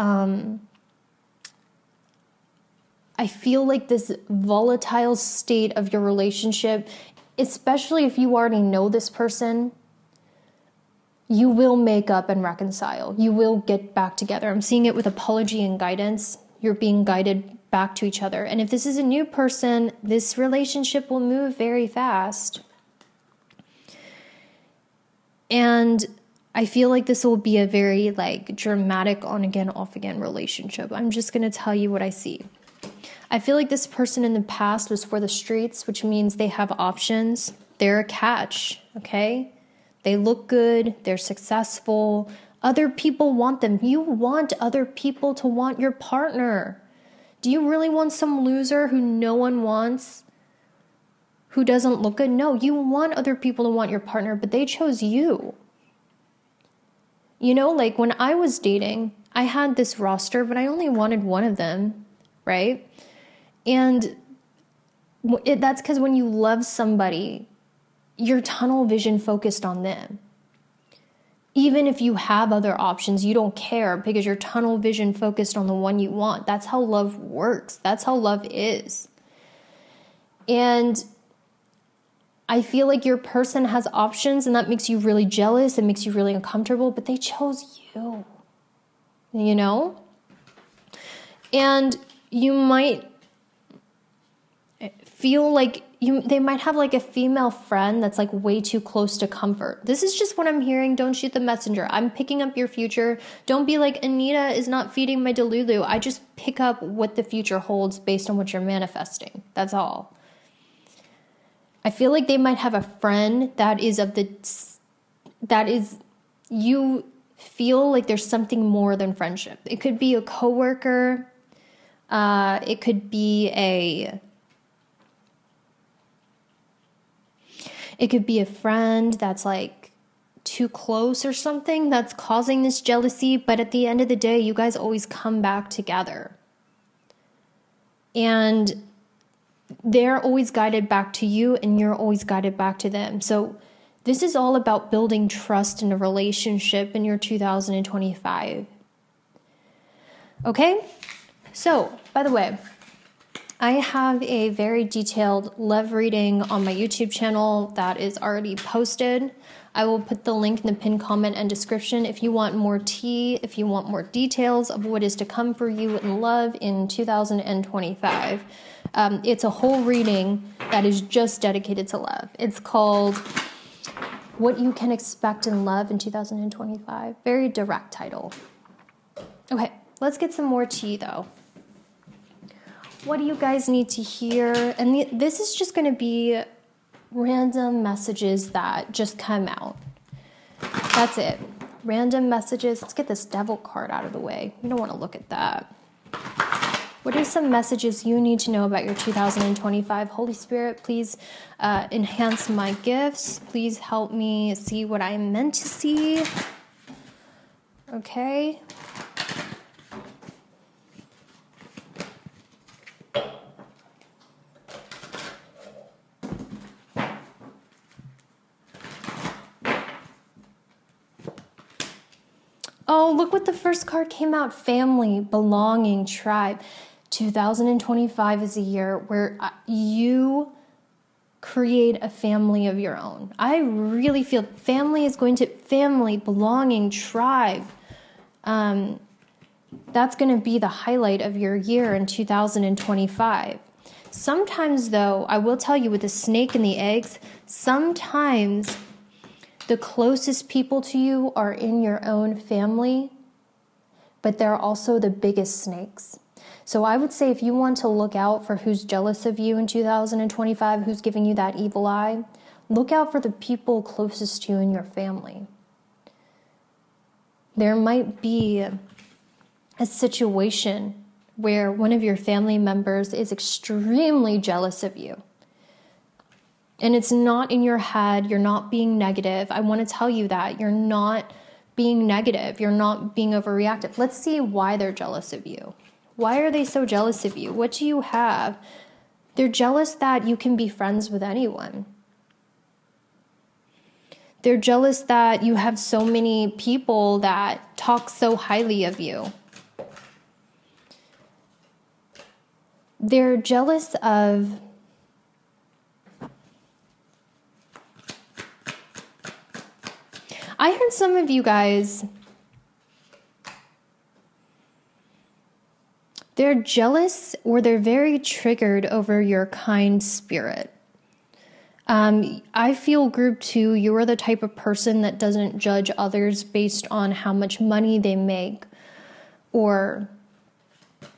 I feel like this volatile state of your relationship, especially if you already know this person, you will make up and reconcile. You will get back together. I'm seeing it with apology and guidance. You're being guided back to each other. And if this is a new person, this relationship will move very fast. And I feel like this will be a very dramatic on again, off again relationship. I'm just going to tell you what I see. I feel like this person in the past was for the streets, which means they have options. They're a catch, okay? They look good. They're successful. Other people want them. You want other people to want your partner. Do you really want some loser who no one wants, who doesn't look good? No, you want other people to want your partner, but they chose you. You know, like when I was dating, I had this roster, but I only wanted one of them, right? And that's because when you love somebody, you're tunnel vision focused on them. Even if you have other options, you don't care because you're tunnel vision focused on the one you want. That's how love works. That's how love is. And I feel like your person has options and that makes you really jealous. It makes you really uncomfortable, but they chose you, you know? And you might feel like they might have a female friend that's way too close to comfort. This is just what I'm hearing. Don't shoot the messenger. I'm picking up your future. Don't be like, Anita is not feeding my Delulu. I just pick up what the future holds based on what you're manifesting. That's all. I feel like they might have a friend you feel like there's something more than friendship. It could be a coworker. It could be a friend that's too close or something that's causing this jealousy. But at the end of the day, you guys always come back together. And they're always guided back to you and you're always guided back to them. So this is all about building trust in a relationship in your 2025. Okay? So, by the way, I have a very detailed love reading on my YouTube channel that is already posted. I will put the link in the pinned comment and description if you want more tea, if you want more details of what is to come for you in love in 2025. It's a whole reading that is just dedicated to love. It's called What You Can Expect in Love in 2025. Very direct title. Okay, let's get some more tea though. What do you guys need to hear? And this is just going to be random messages that just come out. That's it. Random messages. Let's get this devil card out of the way. You don't want to look at that. What are some messages you need to know about your 2025? Holy Spirit, please enhance my gifts. Please help me see what I'm meant to see. Okay. Oh, look what the first card came out. Family, belonging, tribe. 2025 is a year where you create a family of your own. I really feel family, belonging, tribe. That's going to be the highlight of your year in 2025. Sometimes, though, I will tell you with the snake and the eggs, sometimes the closest people to you are in your own family, but they're also the biggest snakes. So I would say if you want to look out for who's jealous of you in 2025, who's giving you that evil eye, look out for the people closest to you in your family. There might be a situation where one of your family members is extremely jealous of you. And it's not in your head. You're not being negative. I want to tell you that. You're not being negative. You're not being overreactive. Let's see why they're jealous of you. Why are they so jealous of you? What do you have? They're jealous that you can be friends with anyone. They're jealous that you have so many people that talk so highly of you. They're jealous of I heard some of you guys, they're jealous or they're very triggered over your kind spirit. I feel group 2, you are the type of person that doesn't judge others based on how much money they make or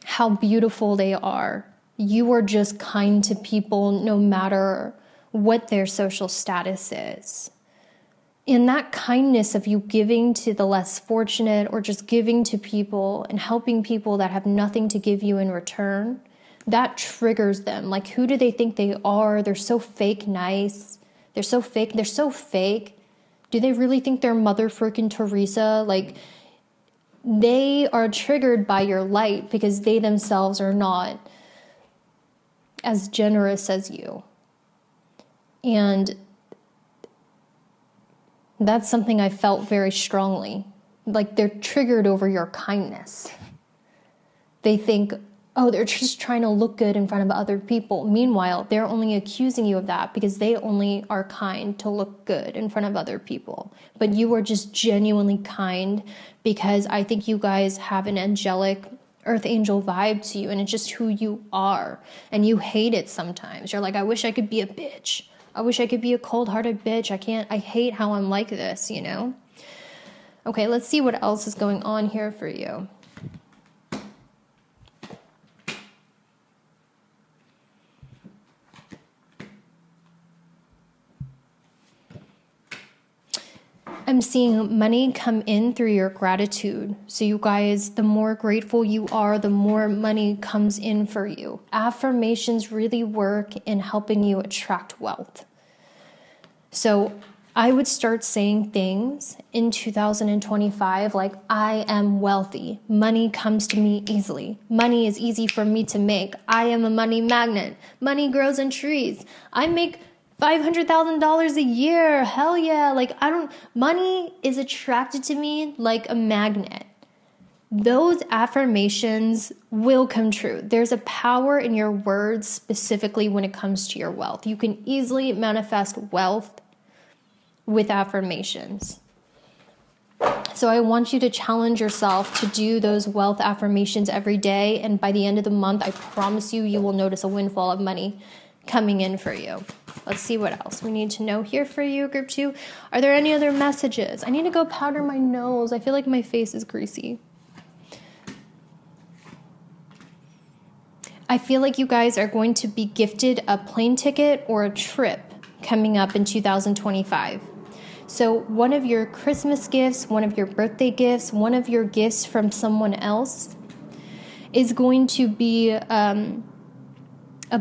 how beautiful they are. You are just kind to people no matter what their social status is. In that kindness of you giving to the less fortunate or just giving to people and helping people that have nothing to give you in return, that triggers them. Like, who do they think they are? They're so fake nice. They're so fake. They're so fake. Do they really think they're Mother frickin' Teresa? Like, they are triggered by your light because they themselves are not as generous as you. And that's something I felt very strongly. Like, they're triggered over your kindness. They think, oh, they're just trying to look good in front of other people. Meanwhile, they're only accusing you of that because they only are kind to look good in front of other people. But you are just genuinely kind because I think you guys have an angelic earth angel vibe to you, and it's just who you are. And you hate it sometimes. You're like, I wish I could be a bitch. I wish I could be a cold-hearted bitch. I hate how I'm like this, you know? Okay, let's see what else is going on here for you. I'm seeing money come in through your gratitude. So you guys, the more grateful you are, the more money comes in for you. Affirmations really work in helping you attract wealth. So I would start saying things in 2025 like, I am wealthy. Money comes to me easily. Money is easy for me to make. I am a money magnet. Money grows in trees. I make $500,000 a year. Hell yeah. Like, money is attracted to me like a magnet. Those affirmations will come true. There's a power in your words, specifically when it comes to your wealth. You can easily manifest wealth with affirmations. So I want you to challenge yourself to do those wealth affirmations every day. And by the end of the month, I promise you, you will notice a windfall of money coming in for you. Let's see what else we need to know here for you, group 2. Are there any other messages? I need to go powder my nose. I feel like my face is greasy. I feel like you guys are going to be gifted a plane ticket or a trip coming up in 2025. So one of your Christmas gifts, one of your birthday gifts, one of your gifts from someone else is going to be a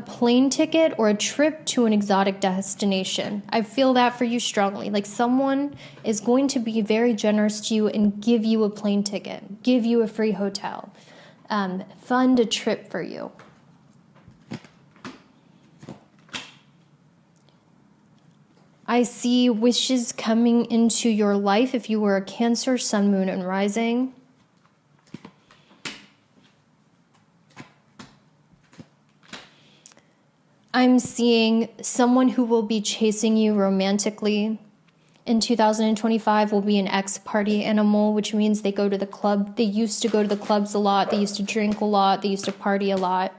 plane ticket or a trip to an exotic destination. I feel that for you strongly. Like, someone is going to be very generous to you and give you a plane ticket, give you a free hotel, fund a trip for you. I see wishes coming into your life if you were a Cancer, Sun, Moon, and Rising. I'm seeing someone who will be chasing you romantically in 2025 will be an ex-party animal, which means they go to the club. They used to go to the clubs a lot. They used to drink a lot. They used to party a lot.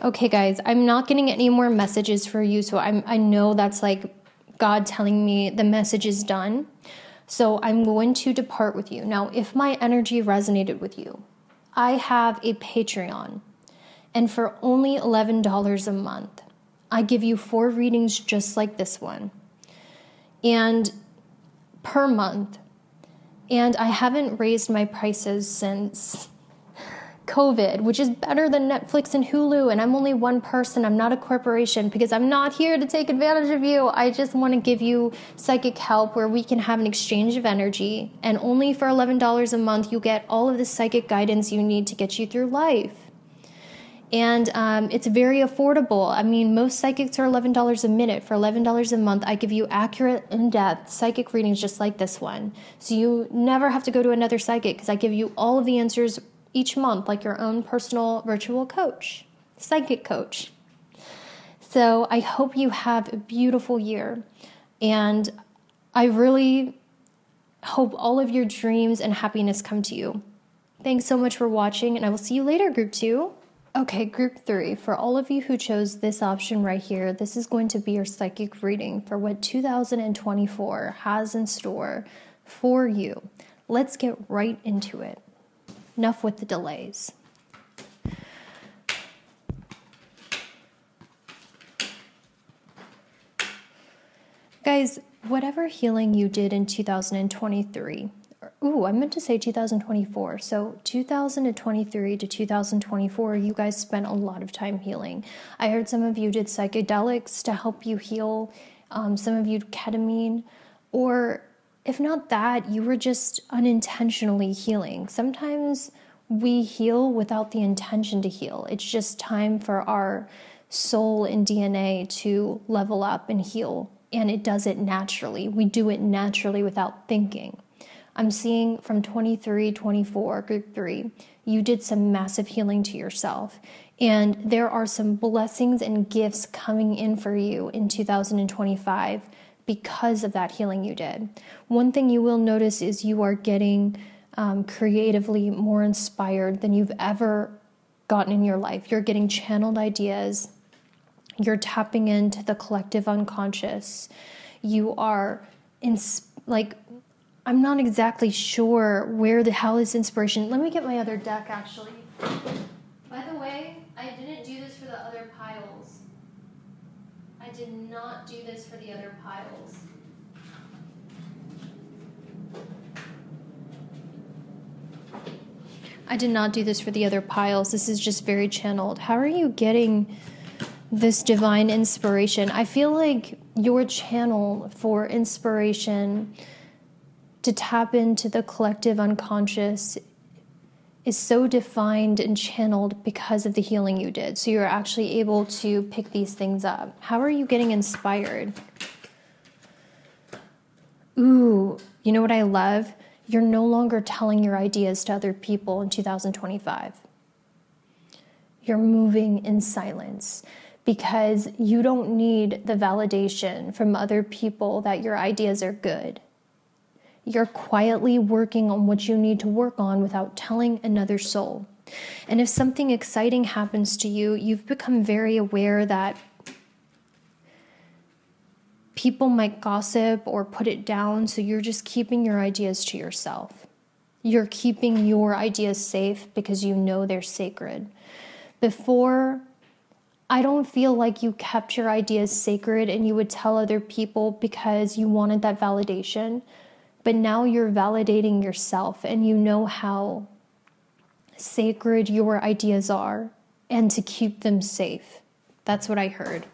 Okay, guys, I'm not getting any more messages for you, so I know that's like God telling me the message is done. So I'm going to depart with you. Now, if my energy resonated with you, I have a Patreon, and for only $11 a month, I give you 4 readings just like this one, and per month. And I haven't raised my prices since COVID, which is better than Netflix and Hulu, and I'm only one person. I'm not a corporation, because I'm not here to take advantage of you. I just want to give you psychic help where we can have an exchange of energy, and only for $11 a month you get all of the psychic guidance you need to get you through life. And it's very affordable. I mean, most psychics are $11 a minute. For $11 a month, I give you accurate, in-depth psychic readings just like this one. So you never have to go to another psychic, because I give you all of the answers each month, like your own personal virtual coach, psychic coach. So I hope you have a beautiful year. And I really hope all of your dreams and happiness come to you. Thanks so much for watching, and I will see you later, group 2. Okay, group 3, for all of you who chose this option right here, this is going to be your psychic reading for what 2024 has in store for you. Let's get right into it. Enough with the delays. Guys, whatever healing you did in 2023, I meant to say 2024. So 2023 to 2024, you guys spent a lot of time healing. I heard some of you did psychedelics to help you heal. Some of you ketamine, or if not that, you were just unintentionally healing. Sometimes we heal without the intention to heal. It's just time for our soul and DNA to level up and heal. And it does it naturally. We do it naturally without thinking. I'm seeing from 23, 24, group 3, you did some massive healing to yourself. And there are some blessings and gifts coming in for you in 2025 because of that healing you did. One thing you will notice is you are getting creatively more inspired than you've ever gotten in your life. You're getting channeled ideas. You're tapping into the collective unconscious. You are I'm not exactly sure how this inspiration. Let me get my other deck, actually. By the way, I didn't do this for the other piles. I did not do this for the other piles. I did not do this for the other piles. This is just very channeled. How are you getting this divine inspiration? I feel like your channel for inspiration to tap into the collective unconscious is so defined and channeled because of the healing you did. So you're actually able to pick these things up. How are you getting inspired? Ooh, you know what I love? You're no longer telling your ideas to other people in 2025. You're moving in silence because you don't need the validation from other people that your ideas are good. You're quietly working on what you need to work on without telling another soul. And if something exciting happens to you, you've become very aware that people might gossip or put it down, so you're just keeping your ideas to yourself. You're keeping your ideas safe because you know they're sacred. Before, I don't feel like you kept your ideas sacred and you would tell other people because you wanted that validation. But now you're validating yourself and you know how sacred your ideas are and to keep them safe. That's what I heard.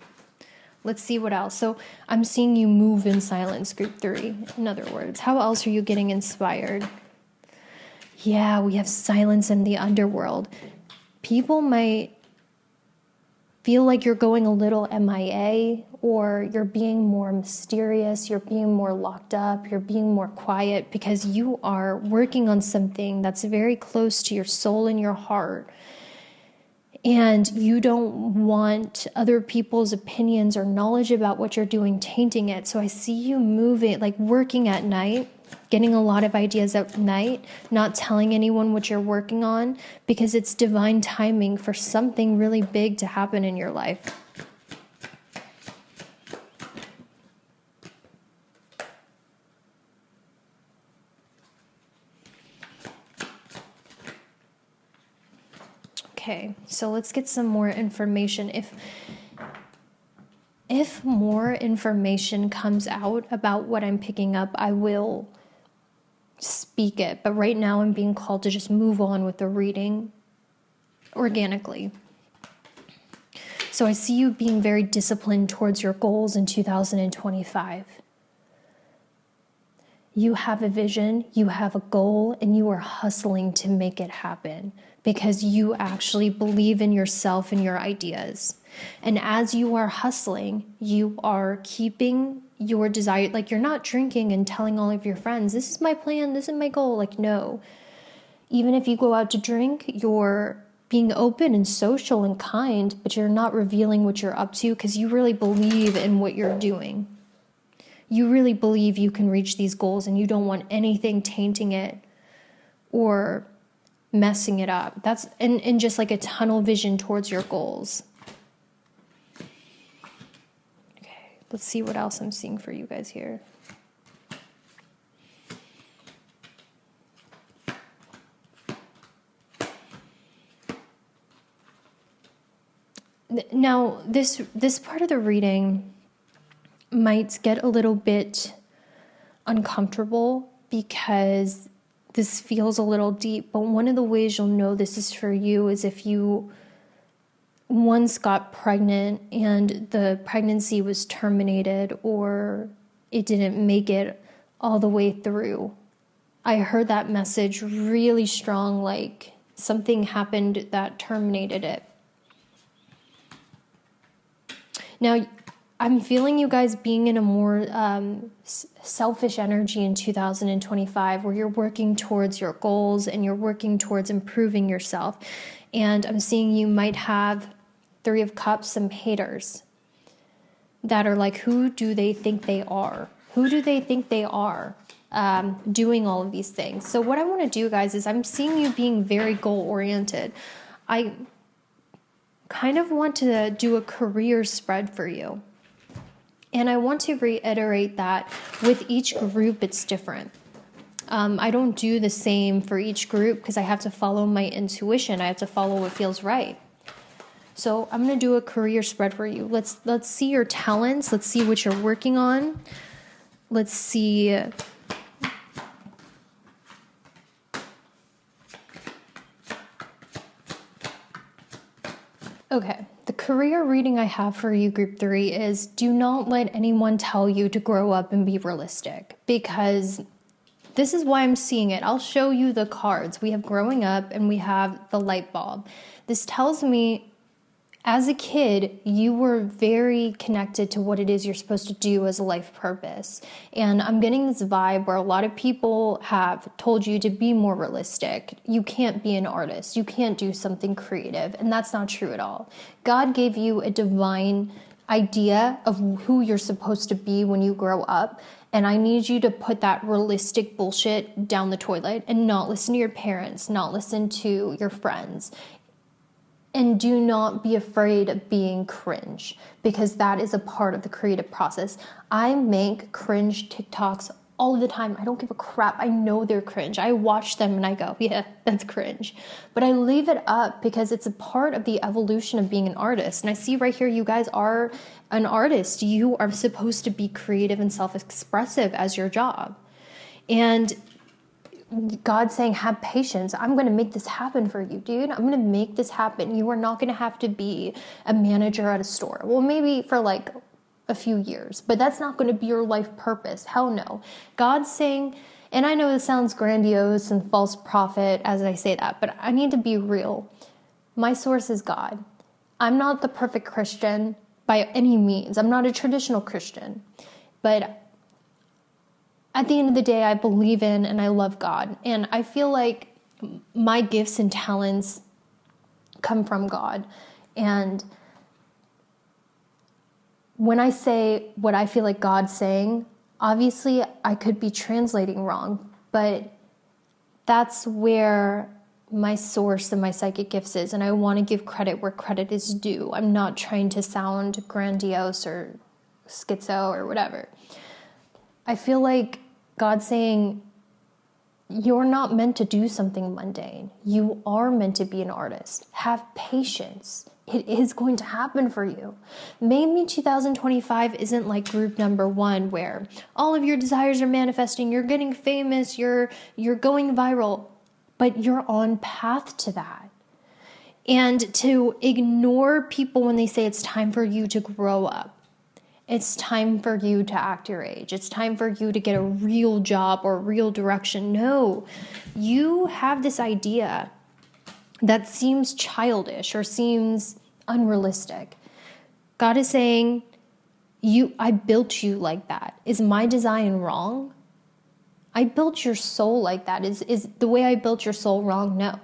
Let's see what else. So I'm seeing you move in silence, group 3. In other words, how else are you getting inspired? Yeah, we have silence in the underworld. People might feel like you're going a little MIA, or you're being more mysterious, you're being more locked up, you're being more quiet because you are working on something that's very close to your soul and your heart. And you don't want other people's opinions or knowledge about what you're doing tainting it. So I see you moving, like working at night, getting a lot of ideas at night, not telling anyone what you're working on because it's divine timing for something really big to happen in your life. Okay, so let's get some more information. If more information comes out about what I'm picking up, I will speak it. But right now I'm being called to just move on with the reading organically. So I see you being very disciplined towards your goals in 2025. You have a vision, you have a goal, and you are hustling to make it happen because you actually believe in yourself and your ideas. And as you are hustling, you are keeping your desire, like you're not drinking and telling all of your friends, this is my plan, this is my goal. Like, no. Even if you go out to drink, you're being open and social and kind, but you're not revealing what you're up to because you really believe in what you're doing. You really believe you can reach these goals and you don't want anything tainting it or messing it up. That's and just like a tunnel vision towards your goals. Okay, let's see what else I'm seeing for you guys here. Now, this part of the reading might get a little bit uncomfortable because this feels a little deep, but one of the ways you'll know this is for you is if you once got pregnant and the pregnancy was terminated or it didn't make it all the way through. I heard that message really strong, like something happened that terminated it. Now, I'm feeling you guys being in a more selfish energy in 2025 where you're working towards your goals and you're working towards improving yourself. And I'm seeing you might have 3 of Cups, some haters that are like, who do they think they are? Who do they think they are doing all of these things? So what I want to do, guys, is I'm seeing you being very goal-oriented. I kind of want to do a career spread for you. And I want to reiterate that with each group, it's different. I don't do the same for each group because I have to follow my intuition. I have to follow what feels right. So I'm going to do a career spread for you. Let's see your talents. Let's see what you're working on. Let's see. Okay, the career reading I have for you, Group 3, is do not let anyone tell you to grow up and be realistic, because this is why I'm seeing it. I'll show you the cards. We have growing up and we have the light bulb. This tells me, as a kid, you were very connected to what it is you're supposed to do as a life purpose. And I'm getting this vibe where a lot of people have told you to be more realistic. You can't be an artist. You can't do something creative. And that's not true at all. God gave you a divine idea of who you're supposed to be when you grow up. And I need you to put that realistic bullshit down the toilet and not listen to your parents, not listen to your friends. And do not be afraid of being cringe, because that is a part of the creative process. I make cringe TikToks all the time. I don't give a crap. I know they're cringe. I watch them and I go, yeah, that's cringe. But I leave it up because it's a part of the evolution of being an artist. And I see right here, you guys are an artist. You are supposed to be creative and self-expressive as your job. And God's saying, have patience. I'm going to make this happen for you, dude. I'm going to make this happen. You are not going to have to be a manager at a store. Well, maybe for like a few years, but that's not going to be your life purpose. Hell no. God's saying, and I know this sounds grandiose and false prophet as I say that, but I need to be real. My source is God. I'm not the perfect Christian by any means. I'm not a traditional Christian, but at the end of the day, I believe in and I love God. And I feel like my gifts and talents come from God. And when I say what I feel like God's saying, obviously I could be translating wrong, but that's where my source and my psychic gifts is. And I want to give credit where credit is due. I'm not trying to sound grandiose or schizo or whatever. I feel like God's saying, you're not meant to do something mundane. You are meant to be an artist. Have patience. It is going to happen for you. Maybe 2025 isn't like group number 1 where all of your desires are manifesting, you're getting famous, you're going viral, but you're on path to that. And to ignore people when they say it's time for you to grow up. It's time for you to act your age. It's time for you to get a real job or real direction. No, you have this idea that seems childish or seems unrealistic. God is saying, I built you like that. Is my design wrong? I built your soul like that. Is the way I built your soul wrong? No.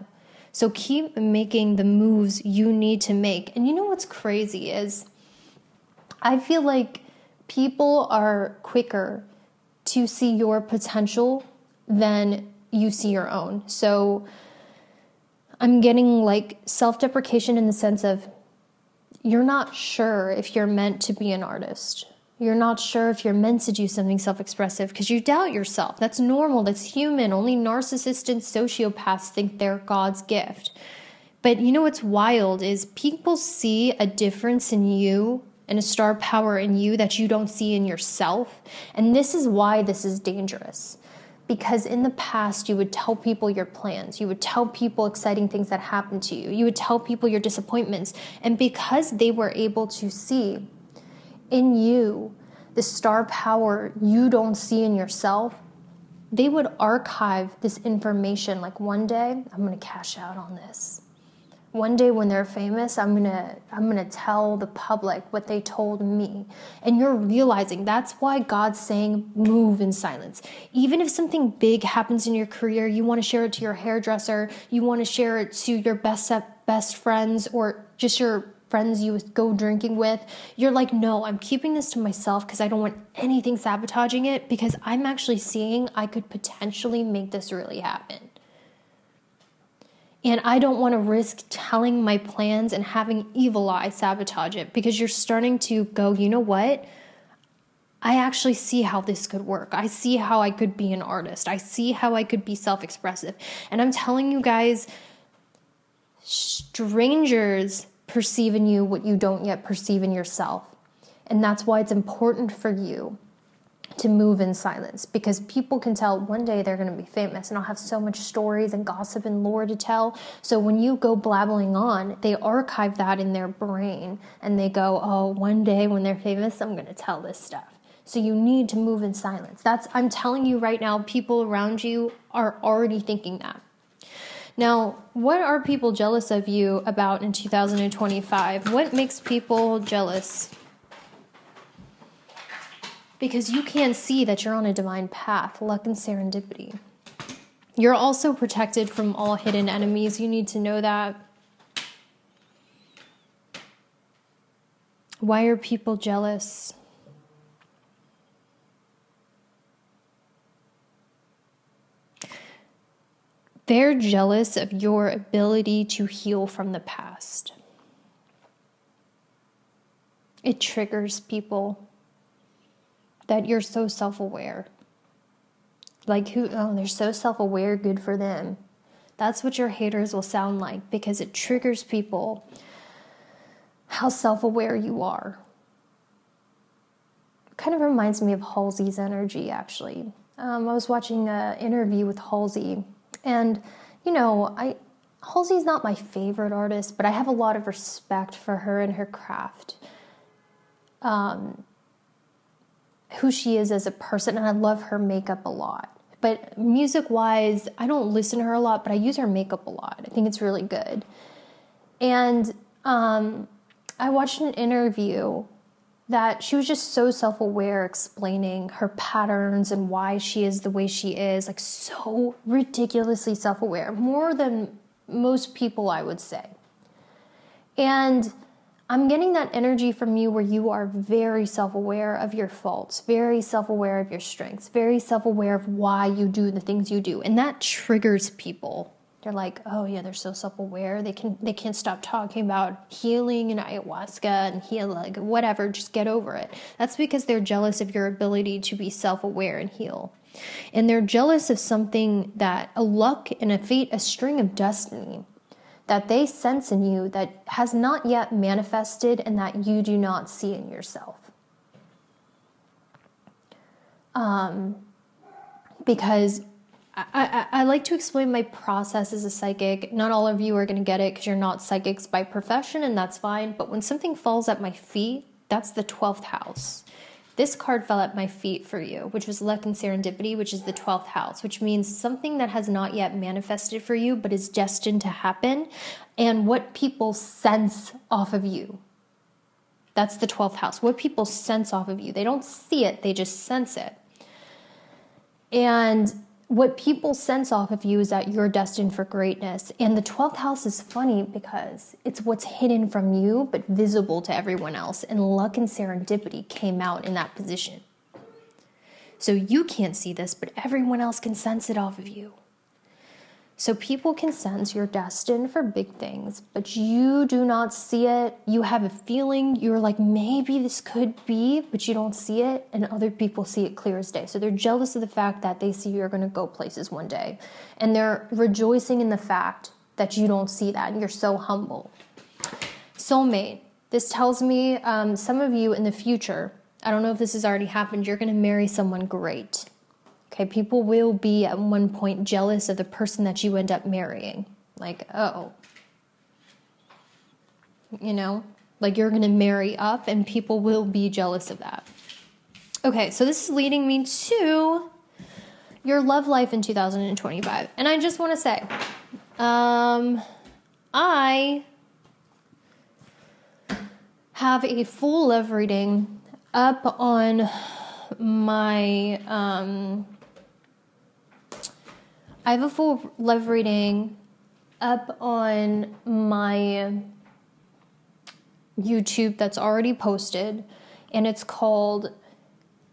So keep making the moves you need to make. And you know what's crazy is, I feel like people are quicker to see your potential than you see your own. So I'm getting like self-deprecation in the sense of you're not sure if you're meant to be an artist. You're not sure if you're meant to do something self-expressive because you doubt yourself. That's normal. That's human. Only narcissists and sociopaths think they're God's gift. But you know what's wild is people see a difference in you and a star power in you that you don't see in yourself. And this is why this is dangerous. Because in the past, you would tell people your plans. You would tell people exciting things that happened to you. You would tell people your disappointments. And because they were able to see in you the star power you don't see in yourself, they would archive this information. Like, one day, I'm going to cash out on this. One day when they're famous, I'm gonna tell the public what they told me. And you're realizing that's why God's saying move in silence. Even if something big happens in your career, you want to share it to your hairdresser, you want to share it to your best friends or just your friends you go drinking with, you're like, no, I'm keeping this to myself because I don't want anything sabotaging it, because I'm actually seeing I could potentially make this really happen. And I don't want to risk telling my plans and having evil eye sabotage it, because you're starting to go, you know what? I actually see how this could work. I see how I could be an artist. I see how I could be self-expressive. And I'm telling you guys, strangers perceive in you what you don't yet perceive in yourself. And that's why it's important for you to move in silence, because people can tell one day they're going to be famous and I'll have so much stories and gossip and lore to tell. So when you go blabbling on, they archive that in their brain and they go, oh, one day when they're famous, I'm going to tell this stuff. So you need to move in silence. I'm telling you right now, people around you are already thinking that. Now, what are people jealous of you about in 2025? What makes people jealous? Because you can see that you're on a divine path, luck and serendipity. You're also protected from all hidden enemies. You need to know that. Why are people jealous? They're jealous of your ability to heal from the past. It triggers people that you're so self-aware. Like, they're so self-aware, good for them. That's what your haters will sound like, because it triggers people how self-aware you are. It kind of reminds me of Halsey's energy, actually. I was watching an interview with Halsey, and, Halsey's not my favorite artist, but I have a lot of respect for her and her craft. Who she is as a person, and I love her makeup a lot. But music-wise, I don't listen to her a lot, but I use her makeup a lot. I think it's really good. And I watched an interview that she was just so self-aware, explaining her patterns and why she is the way she is, like so ridiculously self-aware, more than most people, I would say. And I'm getting that energy from you where you are very self-aware of your faults, very self-aware of your strengths, very self-aware of why you do the things you do. And that triggers people. They're like, oh yeah, they're so self-aware. They can't stop talking about healing and ayahuasca and like whatever, just get over it. That's because they're jealous of your ability to be self-aware and heal. And they're jealous of something, that a luck and a fate, a string of destiny that they sense in you that has not yet manifested and that you do not see in yourself. Because I like to explain my process as a psychic. Not all of you are going to get it because you're not psychics by profession, and that's fine. But when something falls at my feet, that's the 12th house. This card fell at my feet for you, which was luck and serendipity, which is the 12th house, which means something that has not yet manifested for you, but is destined to happen, and what people sense off of you. That's the 12th house. What people sense off of you. They don't see it, they just sense it. And what people sense off of you is that you're destined for greatness. And the 12th house is funny because it's what's hidden from you but visible to everyone else. And luck and serendipity came out in that position. So you can't see this, but everyone else can sense it off of you. So people can sense you're destined for big things, but you do not see it. You have a feeling, you're like, maybe this could be, but you don't see it, and other people see it clear as day. So they're jealous of the fact that they see you're going to go places one day, and they're rejoicing in the fact that you don't see that, and you're so humble. Soulmate. This tells me some of you in the future, I don't know if this has already happened, you're going to marry someone great. Okay, people will be at one point jealous of the person that you end up marrying. Like, oh, like you're going to marry up and people will be jealous of that. Okay, so this is leading me to your love life in 2025. And I just want to say, I have a full love reading up on my... I have a full love reading up on my YouTube that's already posted, and it's called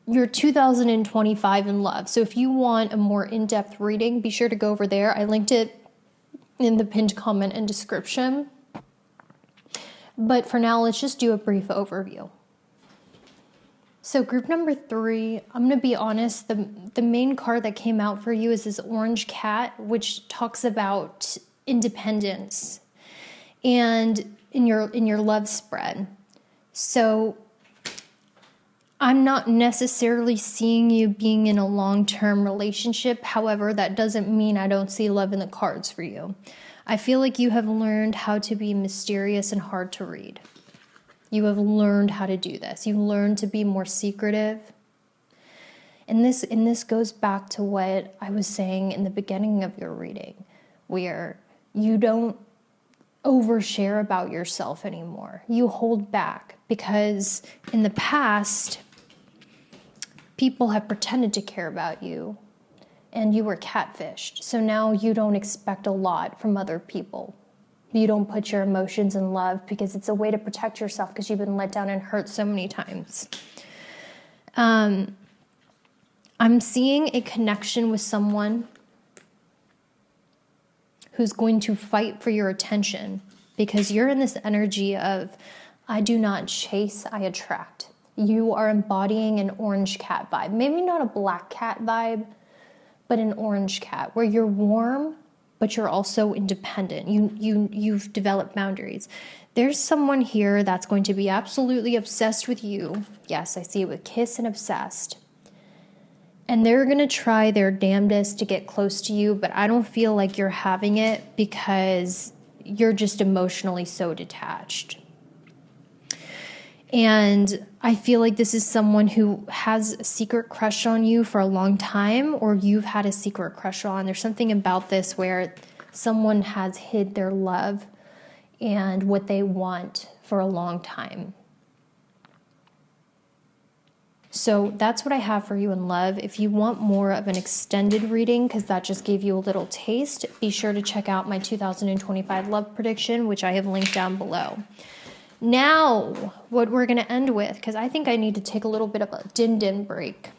Your 2025 in Love. So if you want a more in-depth reading, be sure to go over there. I linked it in the pinned comment and description. But for now, let's just do a brief overview. So group number 3, I'm going to be honest, the main card that came out for you is this orange cat, which talks about independence and in your love spread. So I'm not necessarily seeing you being in a long-term relationship. However, that doesn't mean I don't see love in the cards for you. I feel like you have learned how to be mysterious and hard to read. You have learned how to do this. You've learned to be more secretive. And this goes back to what I was saying in the beginning of your reading, where you don't overshare about yourself anymore. You hold back because in the past, people have pretended to care about you and you were catfished. So now you don't expect a lot from other people. You don't put your emotions in love because it's a way to protect yourself because you've been let down and hurt so many times. I'm seeing a connection with someone who's going to fight for your attention because you're in this energy of, I do not chase, I attract. You are embodying an orange cat vibe. Maybe not a black cat vibe, but an orange cat where you're warm, but you're also independent. You've developed boundaries. There's someone here that's going to be absolutely obsessed with you. Yes, I see it with kiss and obsessed. And they're going to try their damnedest to get close to you, but I don't feel like you're having it because you're just emotionally so detached. And I feel like this is someone who has a secret crush on you for a long time, or you've had a secret crush on. There's something about this where someone has hid their love and what they want for a long time. So that's what I have for you in love. If you want more of an extended reading, because that just gave you a little taste, be sure to check out my 2025 love prediction, which I have linked down below. Now, what we're going to end with, because I think I need to take a little bit of a din-din break.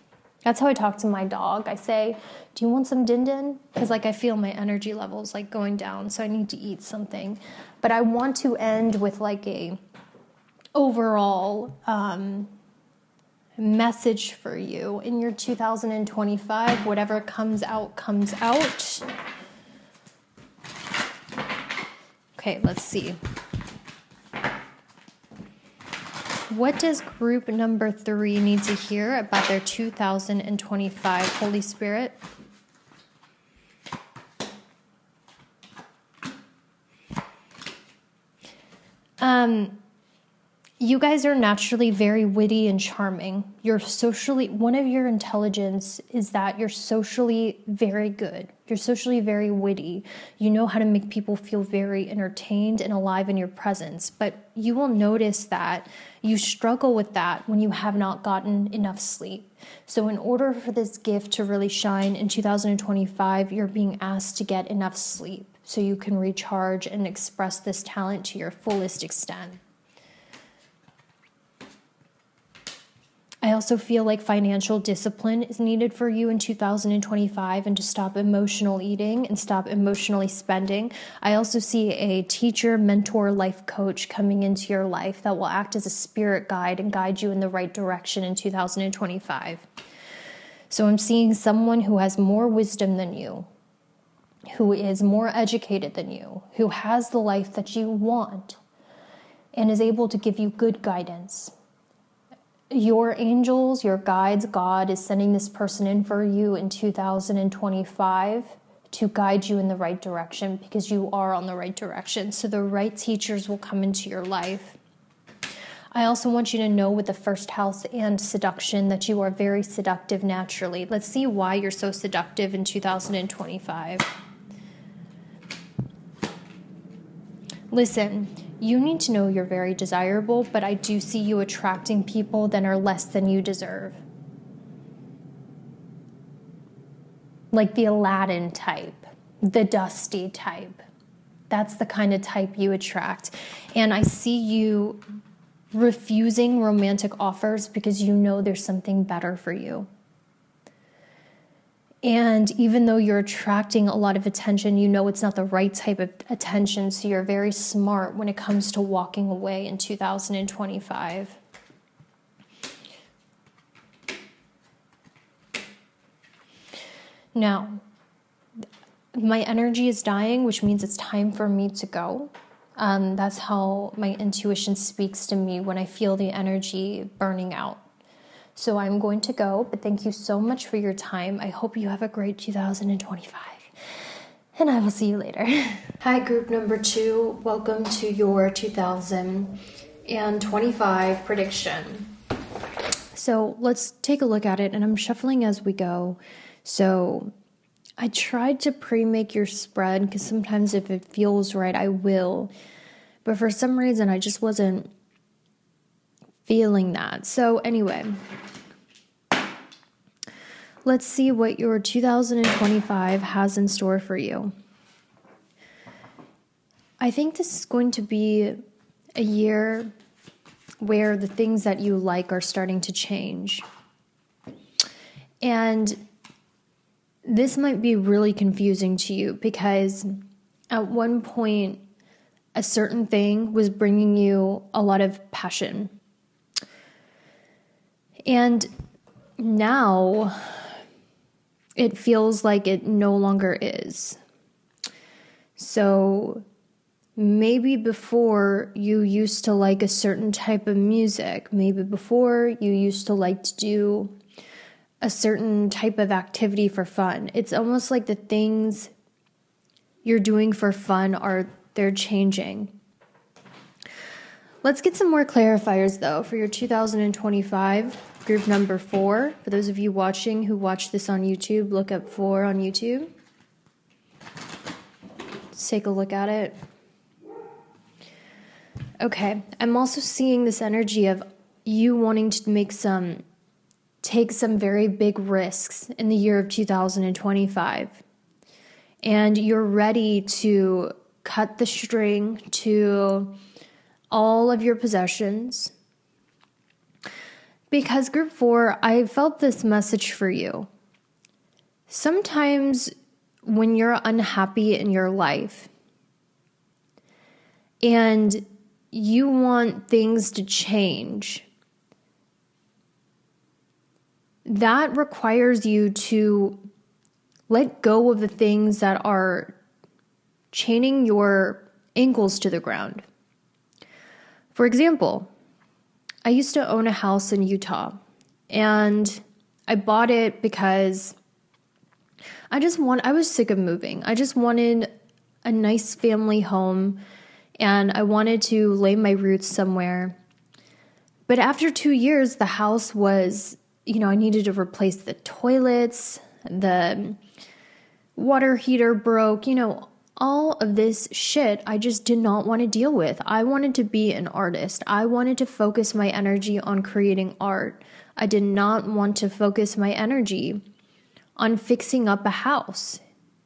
That's how I talk to my dog. I say, do you want some din-din? Because I feel my energy levels going down, so I need to eat something. But I want to end with a overall message for you in your 2025. Whatever comes out, comes out. Okay, let's see. What does group number 3 need to hear about their 2025, Holy Spirit? You guys are naturally very witty and charming. One of your intelligence is that you're socially very good. You're socially very witty. You know how to make people feel very entertained and alive in your presence. But you will notice that you struggle with that when you have not gotten enough sleep. So in order for this gift to really shine in 2025, you're being asked to get enough sleep so you can recharge and express this talent to your fullest extent. I also feel like financial discipline is needed for you in 2025 and to stop emotional eating and stop emotionally spending. I also see a teacher, mentor, life coach coming into your life that will act as a spirit guide and guide you in the right direction in 2025. So I'm seeing someone who has more wisdom than you, who is more educated than you, who has the life that you want and is able to give you good guidance. Your angels, your guides, God is sending this person in for you in 2025 to guide you in the right direction because you are on the right direction. So the right teachers will come into your life. I also want you to know with the first house and seduction that you are very seductive naturally. Let's see why you're so seductive in 2025. Listen, you need to know you're very desirable, but I do see you attracting people that are less than you deserve. Like the Aladdin type, the Dusty type. That's the kind of type you attract. And I see you refusing romantic offers because you know there's something better for you. And even though you're attracting a lot of attention, you know it's not the right type of attention, so you're very smart when it comes to walking away in 2025. Now, my energy is dying, which means it's time for me to go. That's how my intuition speaks to me when I feel the energy burning out. So I'm going to go, but thank you so much for your time. I hope you have a great 2025. And I will see you later. Hi, group number 2. Welcome to your 2025 prediction. So let's take a look at it, and I'm shuffling as we go. So I tried to pre-make your spread because sometimes if it feels right, I will. But for some reason, I just wasn't feeling that. So anyway, let's see what your 2025 has in store for you. I think this is going to be a year where the things that you like are starting to change. And this might be really confusing to you because at one point, a certain thing was bringing you a lot of passion. And now it feels like it no longer is. So maybe before you used to like a certain type of music, maybe before you used to like to do a certain type of activity for fun. It's almost like the things you're doing for fun they're changing. Let's get some more clarifiers though for your 2025 group number 4. For those of you watching who watch this on YouTube, look up 4 on YouTube. Let's take a look at it. Okay, I'm also seeing this energy of you wanting to take some very big risks in the year of 2025. And you're ready to cut the string to all of your possessions. Because group 4, I felt this message for you. Sometimes when you're unhappy in your life and you want things to change, that requires you to let go of the things that are chaining your ankles to the ground. For example, I used to own a house in Utah, and I bought it because I was sick of moving. I just wanted a nice family home, and I wanted to lay my roots somewhere. But after 2 years, the house was, I needed to replace the toilets, the water heater broke, all of this shit I just did not want to deal with. I wanted to be an artist. I wanted to focus my energy on creating art. I did not want to focus my energy on fixing up a house.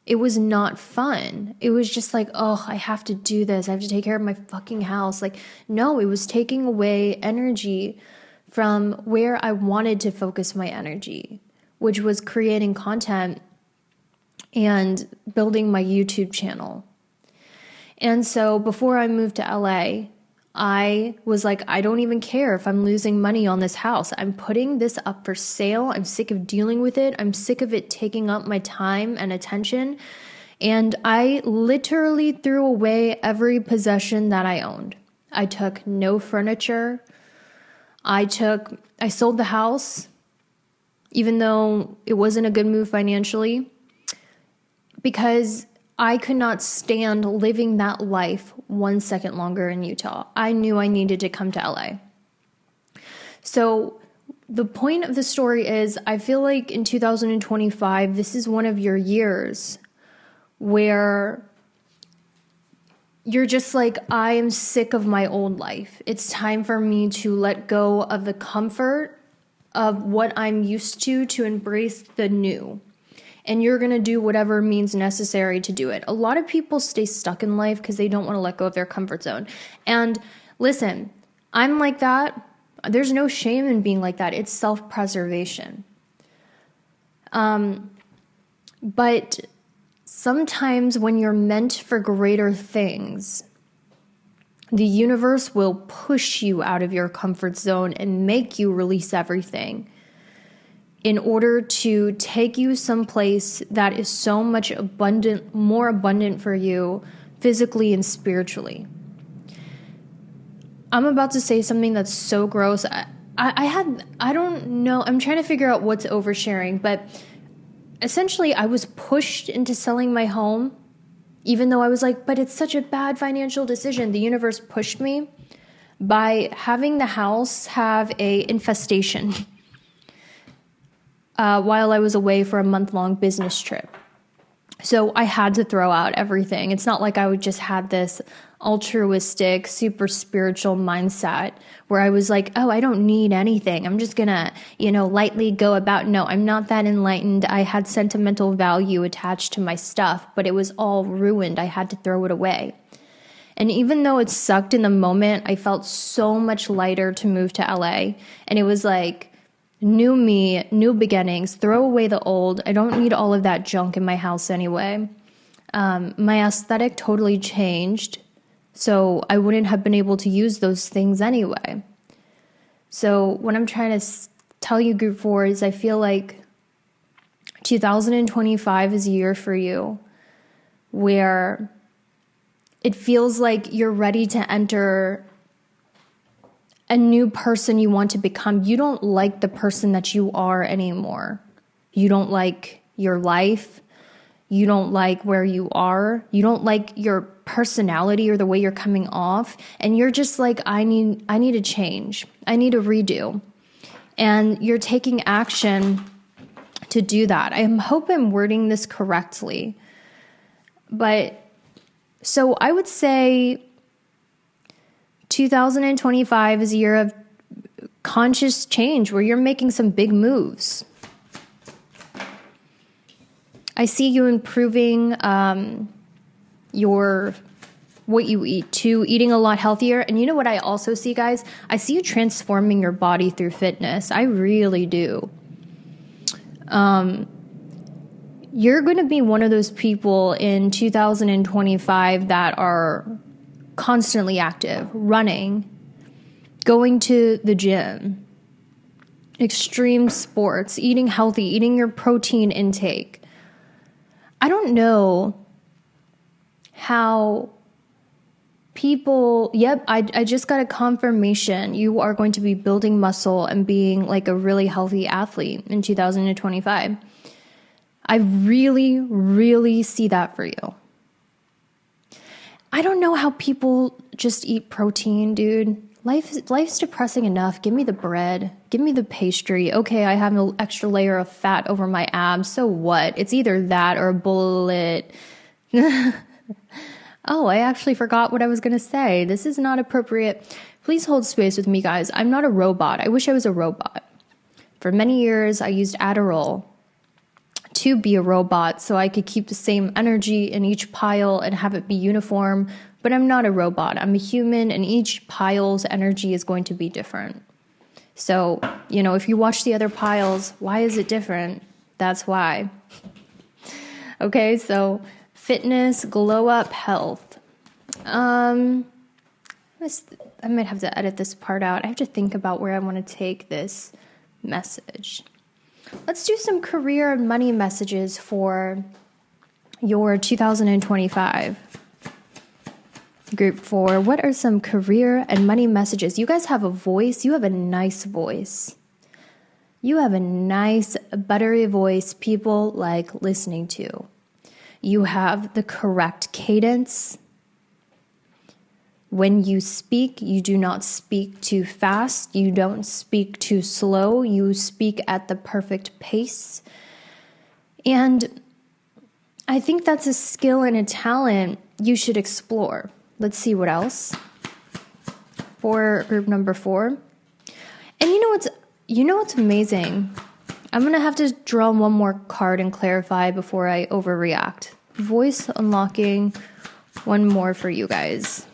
It was not fun. It was just like, oh, I have to do this. I have to take care of my fucking house. Like, no, it was taking away energy from where I wanted to focus my energy, which was creating content and building my YouTube channel. And so before I moved to LA, I was like, I don't even care if I'm losing money on this house. I'm putting this up for sale. I'm sick of dealing with it. I'm sick of it taking up my time and attention. And I literally threw away every possession that I owned. I took no furniture. I sold the house, even though it wasn't a good move financially, because I could not stand living that life 1 second longer in Utah. I knew I needed to come to LA. So the point of the story is, I feel like in 2025, this is one of your years where you're just like, I am sick of my old life. It's time for me to let go of the comfort of what I'm used to embrace the new. And you're going to do whatever means necessary to do it. A lot of people stay stuck in life because they don't want to let go of their comfort zone. And listen, I'm like that. There's no shame in being like that. It's self-preservation. But sometimes when you're meant for greater things, the universe will push you out of your comfort zone and make you release everything in order to take you someplace that is so much more abundant for you physically and spiritually. I'm about to say something that's so gross. I don't know. I'm trying to figure out what's oversharing, but essentially I was pushed into selling my home, even though I was like, but it's such a bad financial decision. The universe pushed me by having the house have a infestation while I was away for a month-long business trip. So I had to throw out everything. It's not like I would just had this altruistic, super spiritual mindset where I was like, oh, I don't need anything. I'm just gonna, lightly go about. No, I'm not that enlightened. I had sentimental value attached to my stuff, but it was all ruined. I had to throw it away. And even though it sucked in the moment, I felt so much lighter to move to LA. And it was like, new me, new beginnings, throw away the old. I don't need all of that junk in my house anyway. My aesthetic totally changed, so I wouldn't have been able to use those things anyway. So what I'm trying to tell you, Group 4, is I feel like 2025 is a year for you where it feels like you're ready to enter a new person you want to become. You don't like the person that you are anymore. You don't like your life. You don't like where you are. You don't like your personality or the way you're coming off. And you're just like, I need a change. I need a redo. And you're taking action to do that. I hope I'm wording this correctly. But so I would say 2025 is a year of conscious change where you're making some big moves. I see you improving what you eat too, eating a lot healthier. And you know what I also see, guys? I see you transforming your body through fitness. I really do. You're going to be one of those people in 2025 that are constantly active, running, going to the gym, extreme sports, eating healthy, eating your protein intake. I don't know how people, I just got a confirmation you are going to be building muscle and being like a really healthy athlete in 2025. I really, really see that for you. I don't know how people just eat protein, dude. Life's depressing enough. Give me the bread. Give me the pastry. Okay, I have an extra layer of fat over my abs. So what? It's either that or a bullet. Oh, I actually forgot what I was going to say. This is not appropriate. Please hold space with me, guys. I'm not a robot. I wish I was a robot. For many years, I used Adderall to be a robot so I could keep the same energy in each pile and have it be uniform. But I'm not a robot. I'm a human, and each pile's energy is going to be different. So, if you watch the other piles, why is it different? That's why. Okay, so fitness, glow up, health. I might have to edit this part out. I have to think about where I want to take this message. Let's do some career and money messages for your 2025. Group 4, what are some career and money messages? You guys have a voice. You have a nice voice. You have a nice, buttery voice people like listening to. You have the correct cadence. When you speak, you do not speak too fast. You don't speak too slow. You speak at the perfect pace. And I think that's a skill and a talent you should explore. Let's see what else for group number 4. And you know what's amazing? I'm going to have to draw one more card and clarify before I overreact. Voice unlocking, one more for you guys.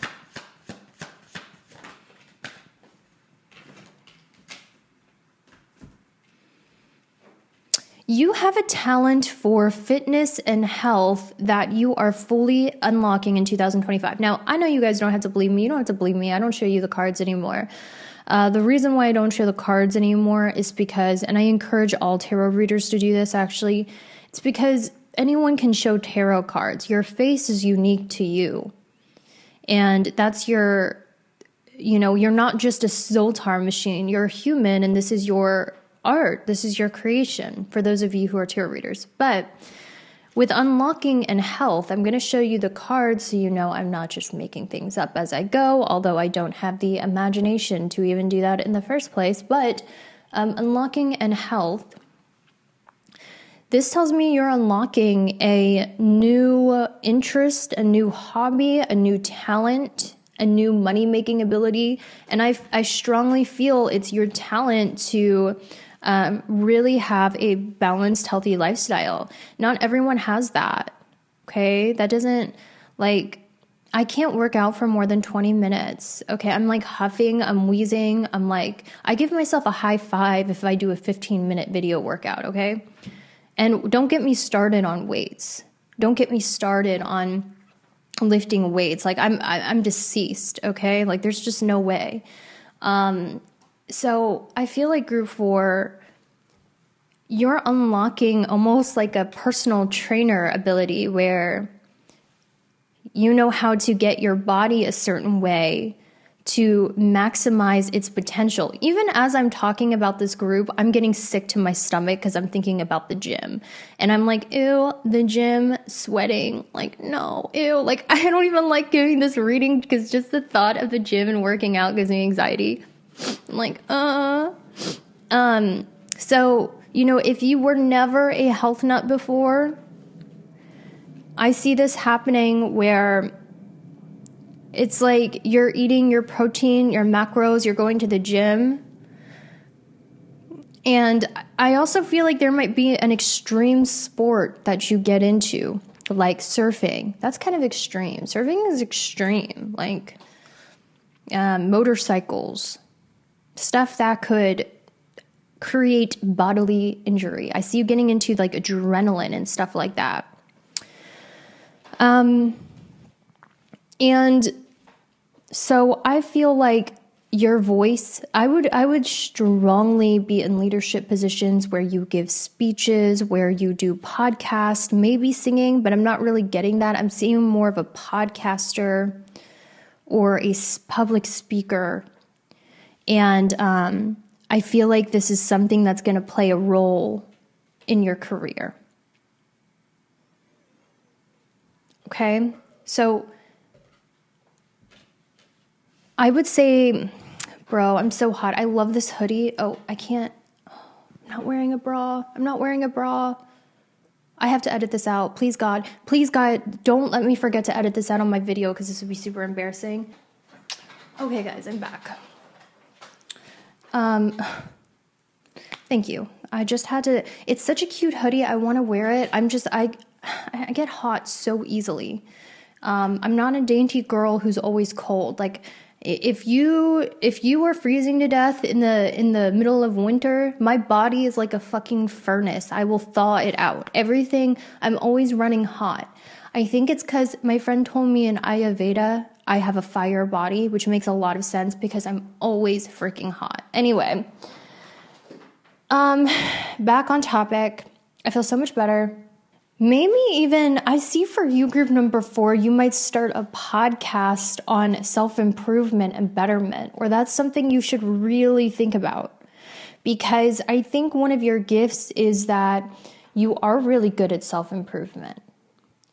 You have a talent for fitness and health that you are fully unlocking in 2025. Now, I know you guys don't have to believe me. You don't have to believe me. I don't show you the cards anymore. The reason why I don't show the cards anymore is because, and I encourage all tarot readers to do this actually, it's because anyone can show tarot cards. Your face is unique to you. And that's your you're not just a Zoltar machine. You're a human, and this is your art. This is your creation, for those of you who are tarot readers. But with unlocking and health, I'm going to show you the cards so you know I'm not just making things up as I go, although I don't have the imagination to even do that in the first place. But unlocking and health, this tells me you're unlocking a new interest, a new hobby, a new talent, a new money-making ability. And I strongly feel it's your talent to really have a balanced, healthy lifestyle. Not everyone has that, okay? That doesn't, I can't work out for more than 20 minutes, okay? I'm huffing, I'm wheezing, I give myself a high five if I do a 15-minute video workout, okay? And don't get me started on weights. Don't get me started on lifting weights. I'm deceased, okay? There's just no way. So I feel like group 4, you're unlocking almost like a personal trainer ability where you know how to get your body a certain way to maximize its potential. Even as I'm talking about this group, I'm getting sick to my stomach because I'm thinking about the gym. And I'm like, ew, the gym, sweating. No, ew. I don't even like giving this reading because just the thought of the gym and working out gives me anxiety. So, if you were never a health nut before, I see this happening where it's you're eating your protein, your macros, you're going to the gym. And I also feel like there might be an extreme sport that you get into, like surfing. That's kind of extreme. Surfing is extreme, motorcycles, stuff that could create bodily injury. I see you getting into adrenaline and stuff like that. And so I feel like your voice, I would strongly be in leadership positions where you give speeches, where you do podcasts, maybe singing, but I'm not really getting that. I'm seeing more of a podcaster or a public speaker. And I feel like this is something that's going to play a role in your career. Okay? So I would say, bro, I'm so hot. I love this hoodie. Oh, I can't. I'm not wearing a bra. I have to edit this out. Please, God, don't let me forget to edit this out on my video because this would be super embarrassing. Okay, guys, I'm back. Thank you. I just had to, it's such a cute hoodie. I want to wear it. I get hot so easily. I'm not a dainty girl who's always cold. If you are freezing to death in the middle of winter, my body is like a fucking furnace. I will thaw it out. Everything, I'm always running hot. I think it's because my friend told me in Ayurveda, I have a fire body, which makes a lot of sense because I'm always freaking hot. Anyway, back on topic. I feel so much better. Maybe even, I see for you group number 4, you might start a podcast on self-improvement and betterment, or that's something you should really think about. Because I think one of your gifts is that you are really good at self-improvement.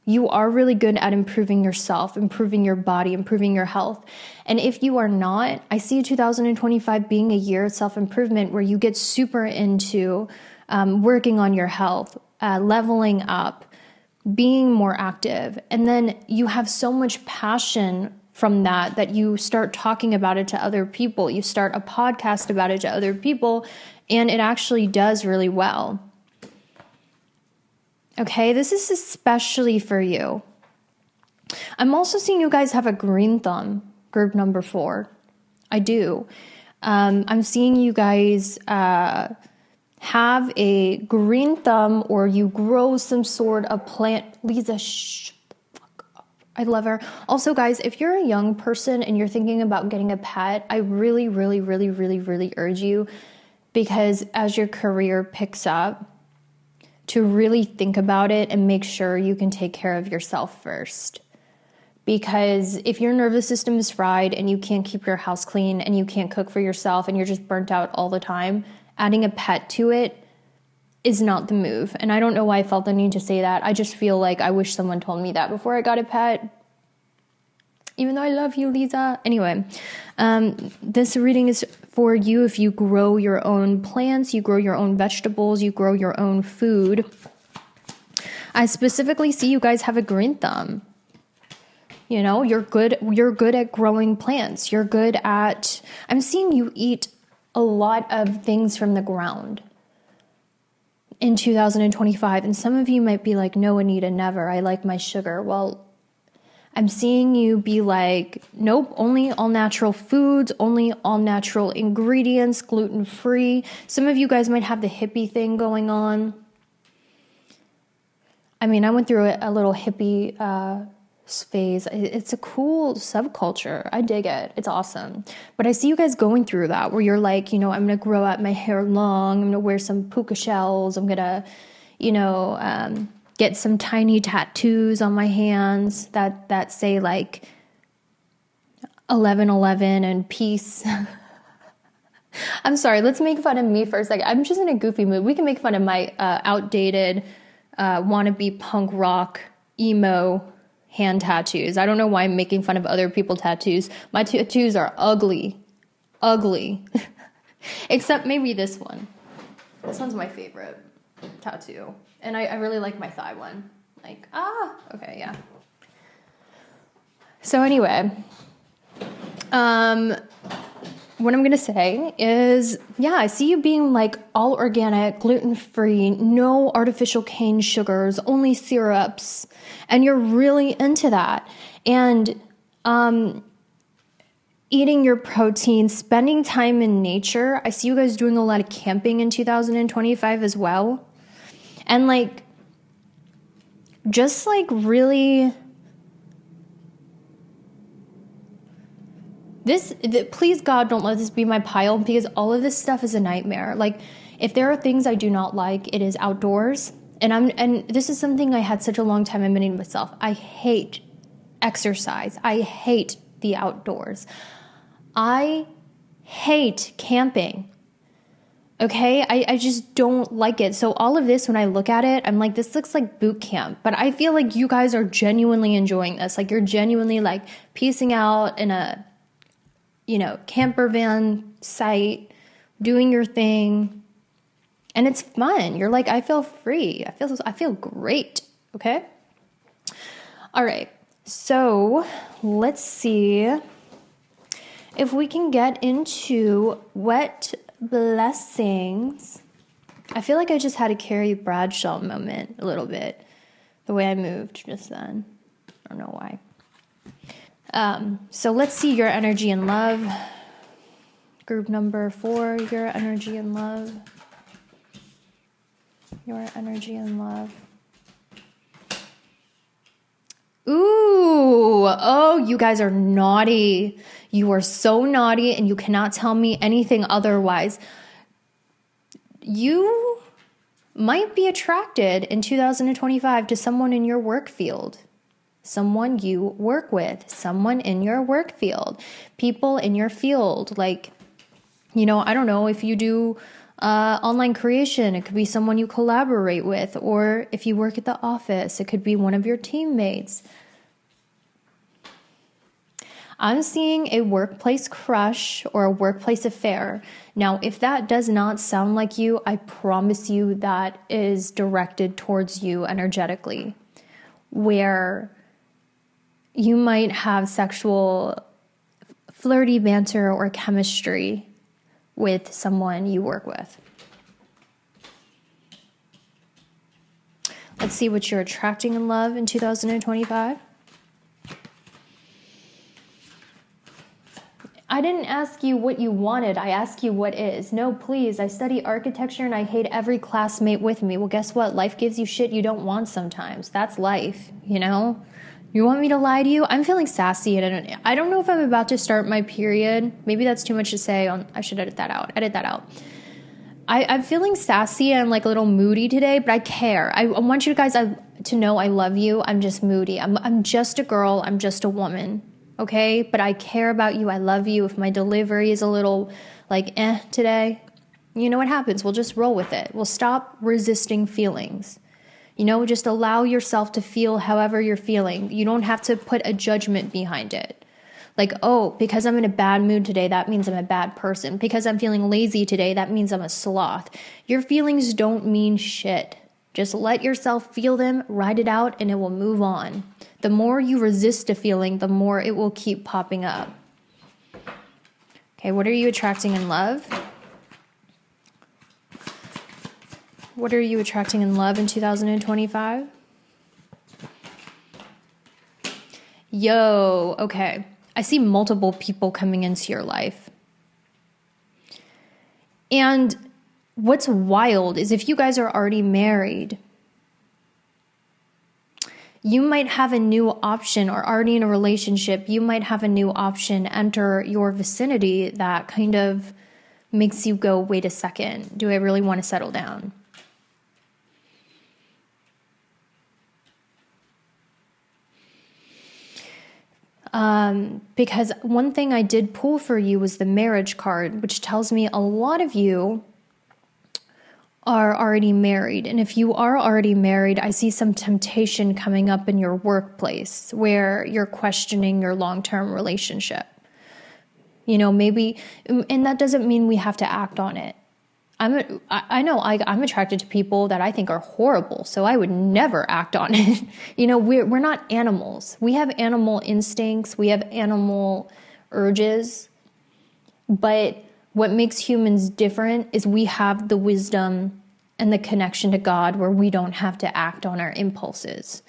You are really good at improving yourself, improving your body, improving your health. And if you are not, I see 2025 being a year of self-improvement where you get super into working on your health, leveling up, being more active. And then you have so much passion from that you start talking about it to other people. You start a podcast about it to other people, and it actually does really well. Okay, this is especially for you. I'm also seeing you guys have a green thumb, group number 4. I do. I'm seeing you guys have a green thumb, or you grow some sort of plant. Lisa, shh the fuck up. I love her. Also, guys, if you're a young person and you're thinking about getting a pet, I really, really, really, really, really urge you, because as your career picks up, to really think about it and make sure you can take care of yourself first. Because if your nervous system is fried and you can't keep your house clean and you can't cook for yourself and you're just burnt out all the time, adding a pet to it is not the move. And I don't know why I felt the need to say that. I just feel like I wish someone told me that before I got a pet. Even though I love you, Lisa. Anyway, this reading is for you if you grow your own plants, you grow your own vegetables, you grow your own food. I specifically see you guys have a green thumb. You know, you're good at growing plants. You're good at, I'm seeing you eat a lot of things from the ground in 2025. And some of you might be like, no, Anita, never. I like my sugar. Well, I'm seeing you be like, nope, only all natural foods, only all natural ingredients, gluten-free. Some of you guys might have the hippie thing going on. I mean, I went through a little hippie phase. It's a cool subculture. I dig it. It's awesome. But I see you guys going through that where you're like, you know, I'm going to grow out my hair long. I'm going to wear some puka shells. I'm going to, you know, get some tiny tattoos on my hands that say like 1111 and peace. I'm sorry. Let's make fun of me for a second. I'm just in a goofy mood. We can make fun of my outdated wannabe punk rock emo hand tattoos. I don't know why I'm making fun of other people's tattoos. My tattoos are ugly. Except maybe this one. This one's my favorite tattoo. And I really like my thigh one. Like, okay, yeah. So anyway, what I'm going to say is, yeah, I see you being like all organic, gluten-free, no artificial cane sugars, only syrups. And you're really into that. And eating your protein, spending time in nature. I see you guys doing a lot of camping in 2025 as well. And like, just like really... please God, don't let this be my pile, because all of this stuff is a nightmare. Like, if there are things I do not like, it is outdoors. And this is something I had such a long time admitting to myself. I hate exercise. I hate the outdoors. I hate camping. Okay? I just don't like it. So all of this, when I look at it, I'm like, this looks like boot camp. But I feel like you guys are genuinely enjoying this. Like, you're genuinely like piecing out in a, you know, camper van site, doing your thing, and it's fun. You're like, I feel free. I feel great. Okay. All right. So let's see if we can get into what blessings. I feel like I just had a Carrie Bradshaw moment a little bit, the way I moved just then. I don't know why. So let's see your energy and love. Group number 4, your energy and love. Your energy and love. Ooh, oh, you guys are naughty. You are so naughty, and you cannot tell me anything otherwise. You might be attracted in 2025 to someone in your work field. Someone you work with, someone in your work field, people in your field. Like, you know, I don't know, if you do online creation, it could be someone you collaborate with, or if you work at the office, it could be one of your teammates. I'm seeing a workplace crush or a workplace affair. Now, if that does not sound like you, I promise you that is directed towards you energetically, where you might have sexual flirty banter or chemistry with someone you work with. Let's see what you're attracting in love in 2025. I didn't ask you what you wanted. I asked you what is. No, please. I study architecture and I hate every classmate with me. Well, guess what? Life gives you shit you don't want sometimes. That's life, you know? You want me to lie to you? I'm feeling sassy, and I don't know if I'm about to start my period. Maybe that's too much to say. I should edit that out. I'm feeling sassy and like a little moody today, but I care. I want you guys, to know I love you. I'm just moody. I'm just a girl. I'm just a woman. Okay? But I care about you. I love you. If my delivery is a little like today, you know what happens? We'll just roll with it. We'll stop resisting feelings. Just allow yourself to feel however you're feeling. You don't have to put a judgment behind it. Like, oh, because I'm in a bad mood today, that means I'm a bad person. Because I'm feeling lazy today, that means I'm a sloth. Your feelings don't mean shit. Just let yourself feel them, write it out, and it will move on. The more you resist a feeling, the more it will keep popping up. Okay, what are you attracting in love? What are you attracting in love in 2025? Yo, okay. I see multiple people coming into your life. And what's wild is if you guys are already married, you might have a new option, or already in a relationship, you might have a new option enter your vicinity that kind of makes you go, wait a second, do I really want to settle down? Because one thing I did pull for you was the marriage card, which tells me a lot of you are already married. And if you are already married, I see some temptation coming up in your workplace where you're questioning your long-term relationship. Maybe, and that doesn't mean we have to act on it. I know I'm attracted to people that I think are horrible, so I would never act on it. We're not animals. We have animal instincts. We have animal urges. But what makes humans different is we have the wisdom and the connection to God where we don't have to act on our impulses.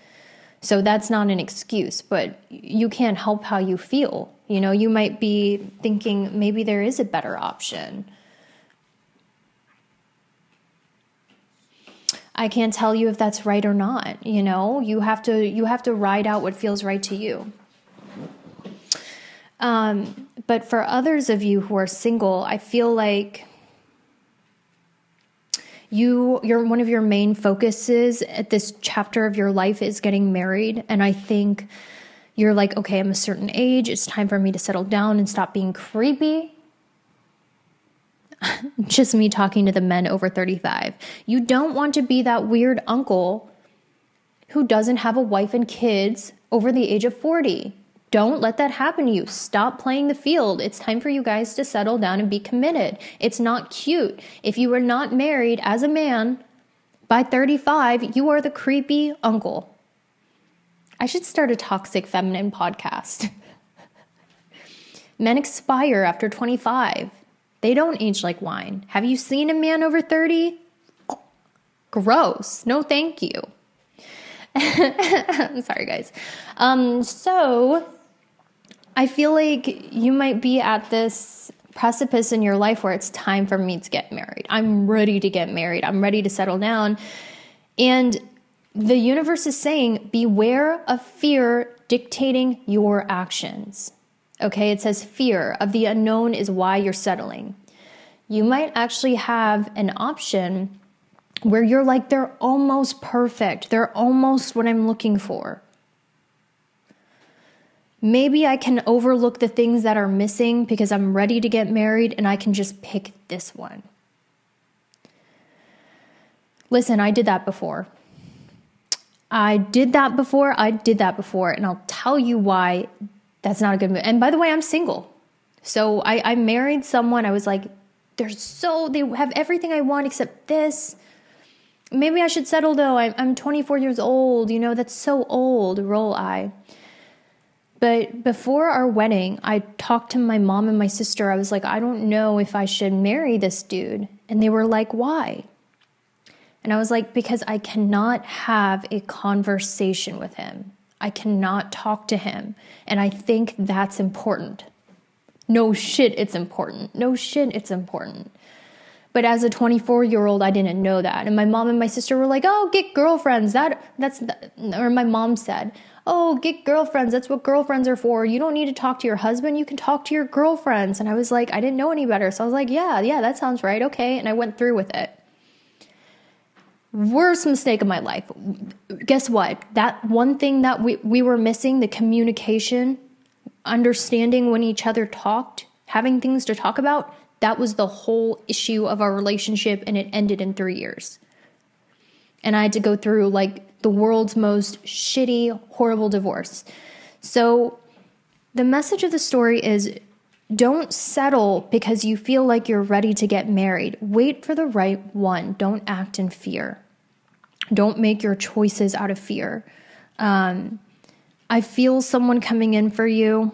So that's not an excuse, but you can't help how you feel. You might be thinking maybe there is a better option. I can't tell you if that's right or not. You have to ride out what feels right to you. But for others of you who are single, I feel like you're one of your main focuses at this chapter of your life is getting married. And I think you're like, okay, I'm a certain age. It's time for me to settle down and stop being creepy. Just me talking to the men over 35. You don't want to be that weird uncle who doesn't have a wife and kids over the age of 40. Don't let that happen to you. Stop playing the field. It's time for you guys to settle down and be committed. It's not cute. If you are not married as a man by 35, you are the creepy uncle. I should start a toxic feminine podcast. Men expire after 25. They don't age like wine. Have you seen a man over 30? Gross. No, thank you. I'm sorry, guys. So I feel like you might be at this precipice in your life where it's time for me to get married. I'm ready to get married. I'm ready to settle down. And the universe is saying, beware of fear dictating your actions. Okay, it says fear of the unknown is why you're settling. You might actually have an option where you're like, they're almost perfect. They're almost what I'm looking for. Maybe I can overlook the things that are missing because I'm ready to get married and I can just pick this one. Listen, I did that before. And I'll tell you why that's not a good move. And by the way, I'm single. So I married someone. I was like, they have everything I want except this. Maybe I should settle though. I'm 24 years old. That's so old. Roll eye. But before our wedding, I talked to my mom and my sister. I was like, I don't know if I should marry this dude. And they were like, why? And I was like, because I cannot have a conversation with him. I cannot talk to him. And I think that's important. No shit, it's important. But as a 24-year-old, I didn't know that. And my mom and my sister were like, oh, get girlfriends. Or my mom said, oh, get girlfriends. That's what girlfriends are for. You don't need to talk to your husband. You can talk to your girlfriends. And I was like, I didn't know any better. So I was like, yeah, that sounds right. Okay. And I went through with it. Worst mistake of my life. Guess what? That one thing that we were missing, the communication, understanding when each other talked, having things to talk about, that was the whole issue of our relationship, and it ended in 3 years. And I had to go through like the world's most shitty, horrible divorce. So the message of the story is, don't settle because you feel like you're ready to get married. Wait for the right one. Don't act in fear. Don't make your choices out of fear. I feel someone coming in for you.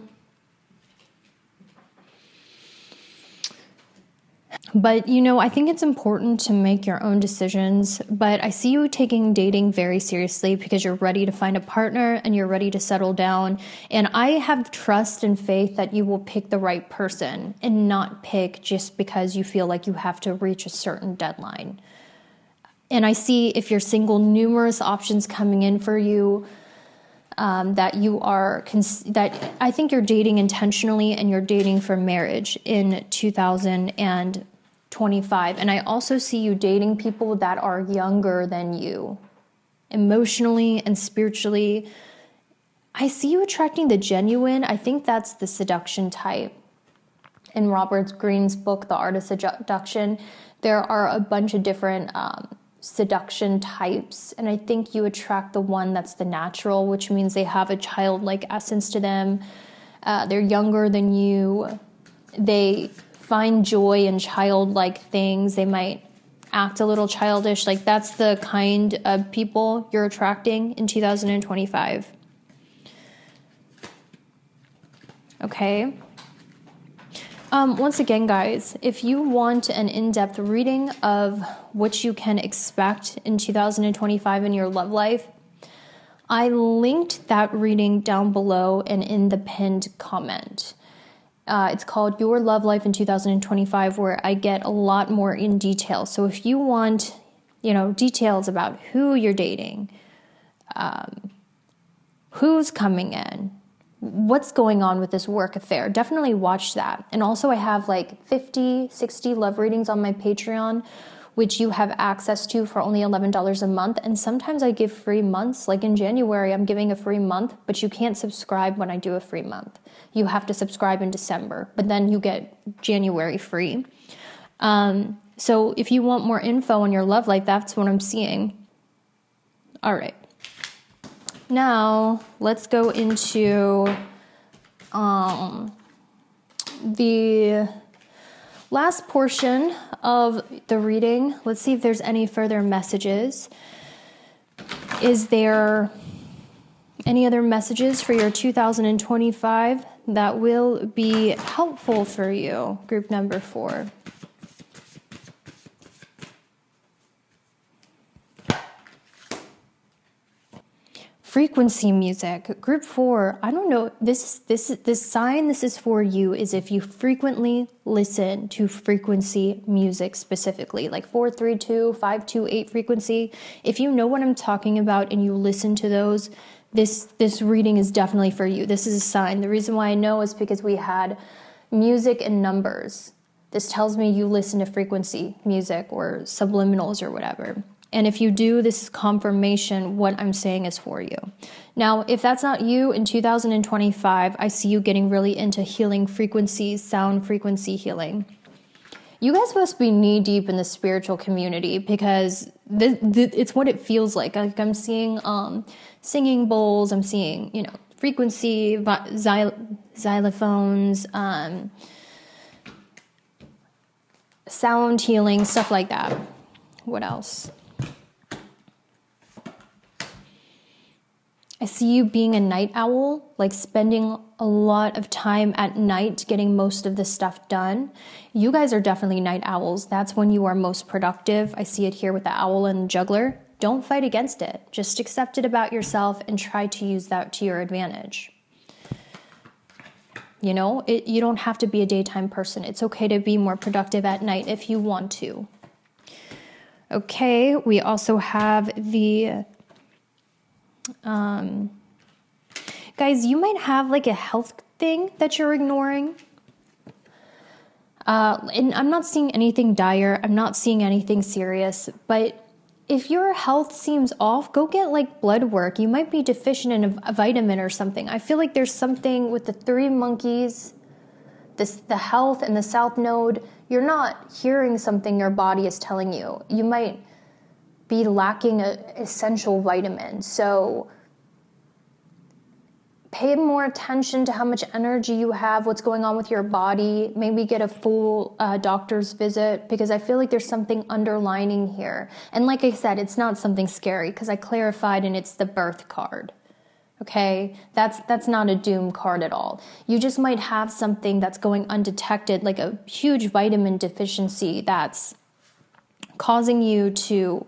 But, I think it's important to make your own decisions. But I see you taking dating very seriously because you're ready to find a partner and you're ready to settle down. And I have trust and faith that you will pick the right person and not pick just because you feel like you have to reach a certain deadline. And I see, if you're single, numerous options coming in for you. That I think you're dating intentionally and you're dating for marriage in 2025. And I also see you dating people that are younger than you, emotionally and spiritually. I see you attracting the genuine. I think that's the seduction type. In Robert Greene's book, The Art of Seduction, there are a bunch of different seduction types, and I think you attract the one that's the natural, which means they have a childlike essence to them. They're younger than you. They find joy in childlike things. They might act a little childish. Like, that's the kind of people you're attracting in 2025. Okay. Once again, guys, if you want an in-depth reading of what you can expect in 2025 in your love life, I linked that reading down below and in the pinned comment. It's called Your Love Life in 2025, where I get a lot more in detail. So if you want, details about who you're dating, who's coming in, what's going on with this work affair, definitely watch that. And also I have like 50, 60 love readings on my Patreon, which you have access to for only $11 a month. And sometimes I give free months. Like in January, I'm giving a free month, but you can't subscribe when I do a free month. You have to subscribe in December, but then you get January free. So if you want more info on your love life, that's what I'm seeing. All right. Now, let's go into the last portion of the reading. Let's see if there's any further messages. Is there any other messages for your 2025 that will be helpful for you? Group number 4. Frequency music. Group 4. I don't know. This sign this is for you is if you frequently listen to frequency music, specifically like 432, 528 frequency. If you know what I'm talking about and you listen to those, this reading is definitely for you. This is a sign. The reason why I know is because we had music and numbers. This tells me you listen to frequency music or subliminals or whatever. And if you do, this is confirmation what I'm saying is for you. Now, if that's not you, in 2025, I see you getting really into healing frequencies, sound frequency healing. You guys must be knee deep in the spiritual community because it's what it feels like. Like I'm seeing singing bowls, I'm seeing, frequency, xylophones, sound healing, stuff like that. What else? I see you being a night owl, like spending a lot of time at night getting most of the stuff done. You guys are definitely night owls. That's when you are most productive. I see it here with the owl and the juggler. Don't fight against it. Just accept it about yourself and try to use that to your advantage. You don't have to be a daytime person. It's okay to be more productive at night if you want to. Okay, we also have the... guys, you might have like a health thing that you're ignoring. And I'm not seeing anything dire. I'm not seeing anything serious, but if your health seems off, go get like blood work. You might be deficient in a vitamin or something. I feel like there's something with the three monkeys, the health and the south node. You're not hearing something your body is telling you. You might be lacking an essential vitamin. So pay more attention to how much energy you have, what's going on with your body. Maybe get a full doctor's visit, because I feel like there's something underlining here. And like I said, it's not something scary, because I clarified and it's the birth card. Okay, that's not a doom card at all. You just might have something that's going undetected, like a huge vitamin deficiency that's causing you to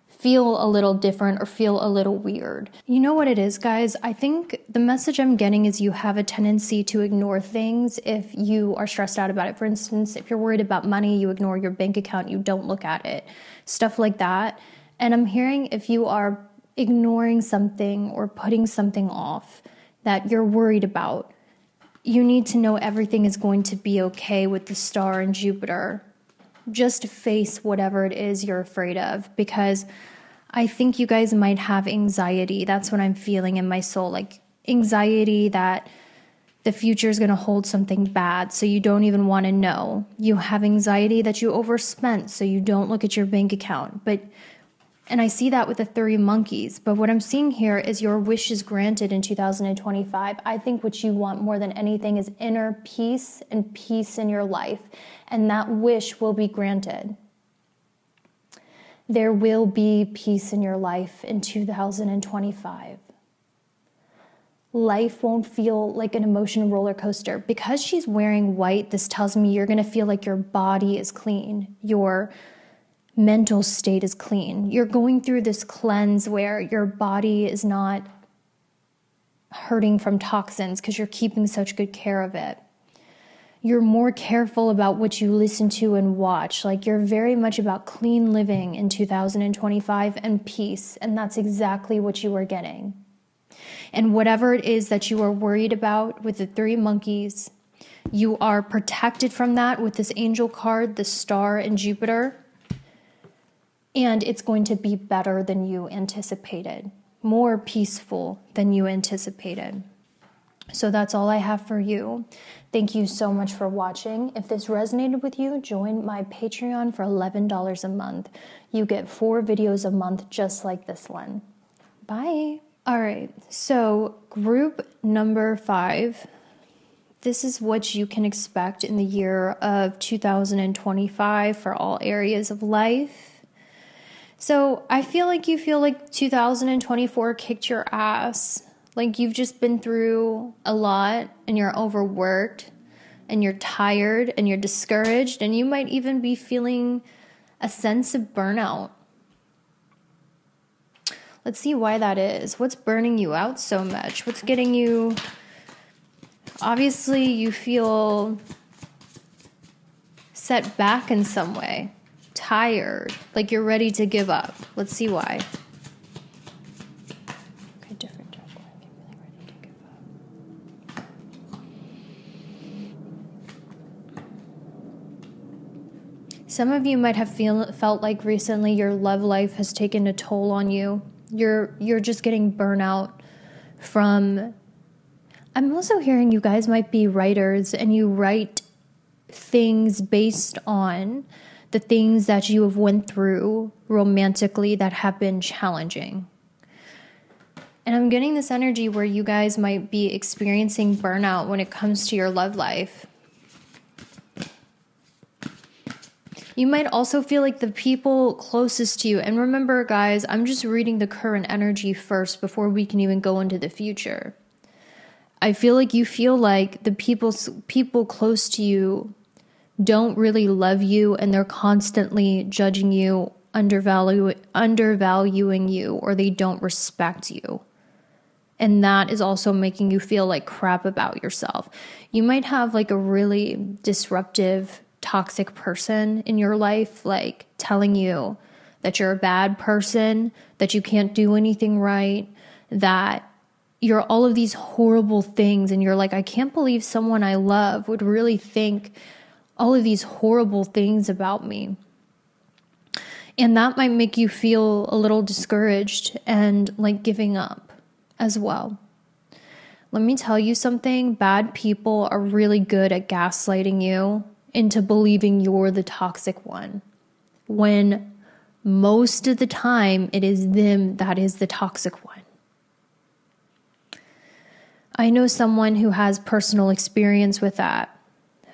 feel a little different or feel a little weird. You know what it is, guys? I think the message I'm getting is you have a tendency to ignore things if you are stressed out about it. For instance, if you're worried about money, you ignore your bank account, you don't look at it, stuff like that. And I'm hearing if you are ignoring something or putting something off that you're worried about, you need to know everything is going to be okay with the star and Jupiter. Just face whatever it is you're afraid of, because I think you guys might have anxiety. That's what I'm feeling in my soul, like anxiety that the future is going to hold something bad, so you don't even want to know. You have anxiety that you overspent, so you don't look at your bank account. And I see that with the three monkeys. But what I'm seeing here is your wish is granted in 2025. I think what you want more than anything is inner peace and peace in your life. And that wish will be granted. There will be peace in your life in 2025. Life won't feel like an emotional roller coaster. Because she's wearing white, this tells me you're going to feel like your body is clean. Your mental state is clean. You're going through this cleanse where your body is not hurting from toxins because you're keeping such good care of it. You're more careful about what you listen to and watch. Like, you're very much about clean living in 2025 and peace. And that's exactly what you are getting. And whatever it is that you are worried about with the three monkeys, you are protected from that with this angel card, the star and Jupiter. And it's going to be better than you anticipated, more peaceful than you anticipated. So that's all I have for you. Thank you so much for watching. If this resonated with you, join my Patreon for $11 a month. You get 4 videos a month just like this one. Bye. All right, so group number 5. This is what you can expect in the year of 2025 for all areas of life. So I feel like you feel like 2024 kicked your ass. Like you've just been through a lot and you're overworked and you're tired and you're discouraged, and you might even be feeling a sense of burnout. Let's see why that is. What's burning you out so much? What's getting you... Obviously, you feel set back in some way. Tired. Like you're ready to give up. Let's see why. Okay, different job. Why are you feeling ready to give up? Some of you might have felt like recently your love life has taken a toll on you. You're just getting burnout from... I'm also hearing you guys might be writers, and you write things based on the things that you have went through romantically that have been challenging. And I'm getting this energy where you guys might be experiencing burnout when it comes to your love life. You might also feel like the people closest to you, and remember guys, I'm just reading the current energy first before we can even go into the future. I feel like you feel like the people close to you don't really love you, and they're constantly judging you, undervaluing you, or they don't respect you. And that is also making you feel like crap about yourself. You might have like a really disruptive, toxic person in your life, like telling you that you're a bad person, that you can't do anything right, that you're all of these horrible things, and you're like, I can't believe someone I love would really think all of these horrible things about me. And that might make you feel a little discouraged and like giving up as well. Let me tell you something. Bad people are really good at gaslighting you into believing you're the toxic one, when most of the time it is them that is the toxic one. I know someone who has personal experience with that.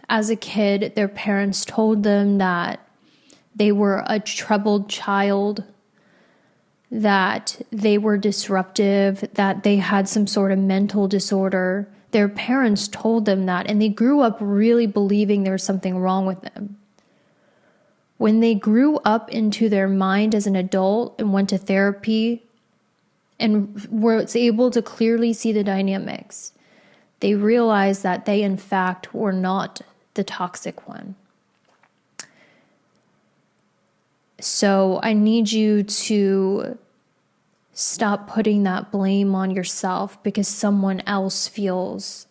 As a kid, their parents told them that they were a troubled child, that they were disruptive, that they had some sort of mental disorder. Their parents told them that, and they grew up really believing there was something wrong with them. When they grew up into their mind as an adult and went to therapy and was able to clearly see the dynamics, they realized that they, in fact, were not the toxic one. So I need you to stop putting that blame on yourself because someone else feels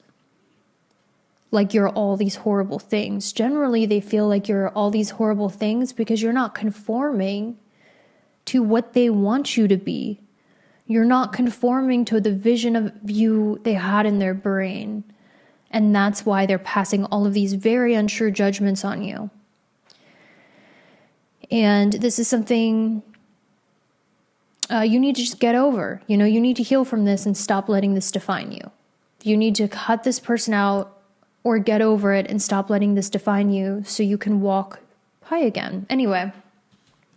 like you're all these horrible things. Generally, they feel like you're all these horrible things because you're not conforming to what they want you to be. You're not conforming to the vision of you they had in their brain. And that's why they're passing all of these very untrue judgments on you. And this is something you need to just get over. You need to heal from this and stop letting this define you. You need to cut this person out or get over it and stop letting this define you so you can walk high again. Anyway,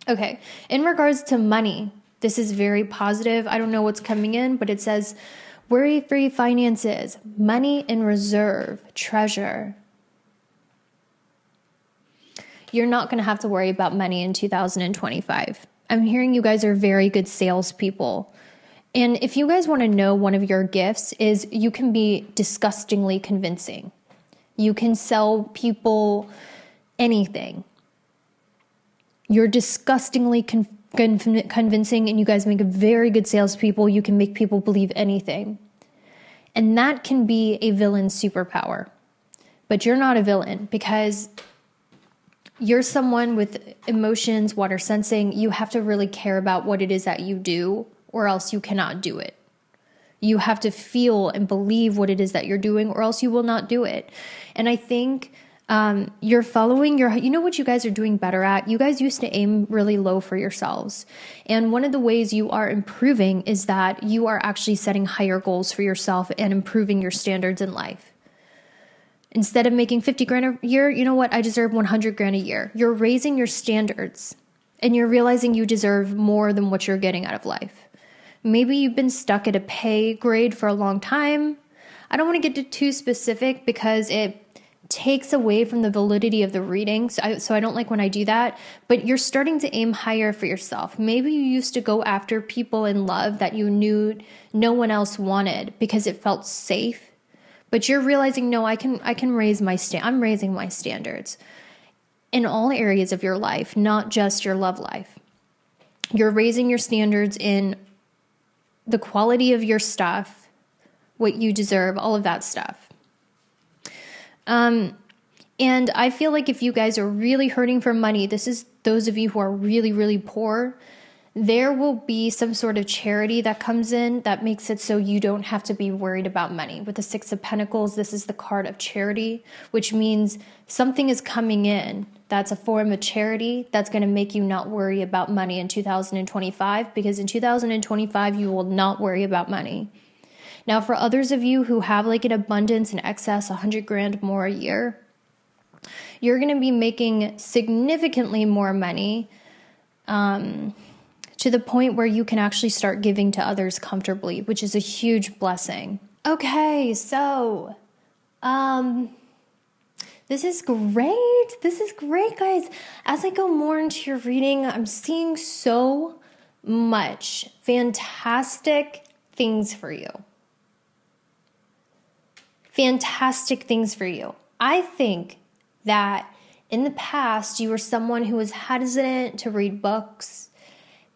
okay. In regards to money, this is very positive. I don't know what's coming in, but it says worry-free finances, money in reserve, treasure. You're not going to have to worry about money in 2025. I'm hearing you guys are very good salespeople. And if you guys want to know, one of your gifts is you can be disgustingly convincing. You can sell people anything. You're disgustingly convincing, and you guys make very good salespeople. You can make people believe anything. And that can be a villain's superpower. But you're not a villain because you're someone with emotions, water sensing. You have to really care about what it is that you do, or else you cannot do it. You have to feel and believe what it is that you're doing, or else you will not do it. And I think you're following you know what you guys are doing better at? You guys used to aim really low for yourselves. And one of the ways you are improving is that you are actually setting higher goals for yourself and improving your standards in life. Instead of making 50 grand a year, you know what? I deserve 100 grand a year. You're raising your standards and you're realizing you deserve more than what you're getting out of life. Maybe you've been stuck at a pay grade for a long time. I don't want to get too specific because it takes away from the validity of the reading. So I don't like when I do that, but you're starting to aim higher for yourself. Maybe you used to go after people in love that you knew no one else wanted because it felt safe. But you're realizing, no, I can raise I'm raising my standards in all areas of your life, not just your love life. You're raising your standards in the quality of your stuff, what you deserve, all of that stuff. And I feel like if you guys are really hurting for money, this is those of you who are really, really poor, there will be some sort of charity that comes in that makes it so you don't have to be worried about money. With the Six of Pentacles, this is the card of charity, which means something is coming in that's a form of charity that's going to make you not worry about money in 2025, because in 2025, you will not worry about money. Now, for others of you who have like an abundance in excess, 100 grand more a year, you're going to be making significantly more money, to the point where you can actually start giving to others comfortably, which is a huge blessing. Okay, so this is great. This is great, guys. As I go more into your reading, I'm seeing so much fantastic things for you. Fantastic things for you. I think that in the past, you were someone who was hesitant to read books,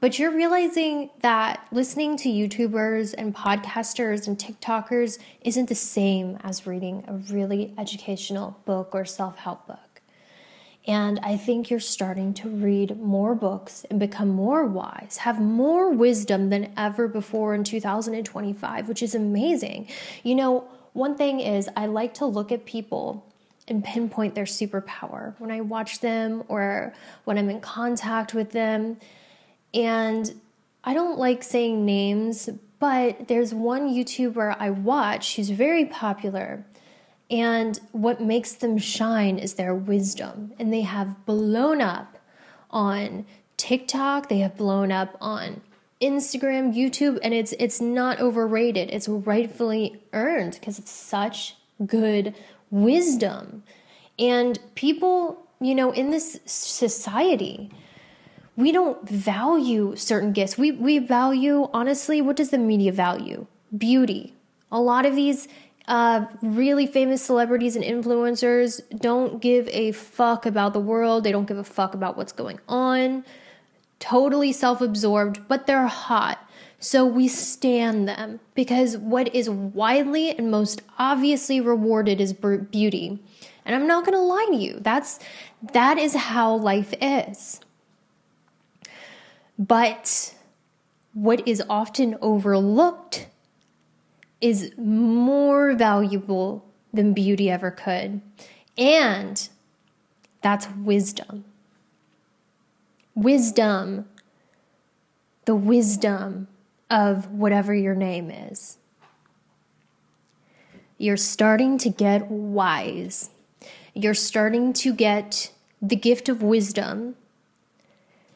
but you're realizing that listening to YouTubers and podcasters and TikTokers isn't the same as reading a really educational book or self-help book. And I think you're starting to read more books and become more wise, have more wisdom than ever before in 2025, which is amazing. You know, one thing is I like to look at people and pinpoint their superpower when I watch them or when I'm in contact with them. And I don't like saying names, but there's one YouTuber I watch who's very popular. And what makes them shine is their wisdom. And they have blown up on TikTok. They have blown up on Instagram, YouTube, and it's not overrated. It's rightfully earned because it's such good wisdom. And people, you know, in this society, we don't value certain gifts. We value, honestly, what does the media value? Beauty. A lot of these really famous celebrities and influencers don't give a fuck about the world. They don't give a fuck about what's going on. Totally self-absorbed, but they're hot. So we stan them because what is widely and most obviously rewarded is beauty. And I'm not going to lie to you. That is how life is. But what is often overlooked is more valuable than beauty ever could. And that's wisdom. Wisdom. The wisdom of whatever your name is. You're starting to get wise. You're starting to get the gift of wisdom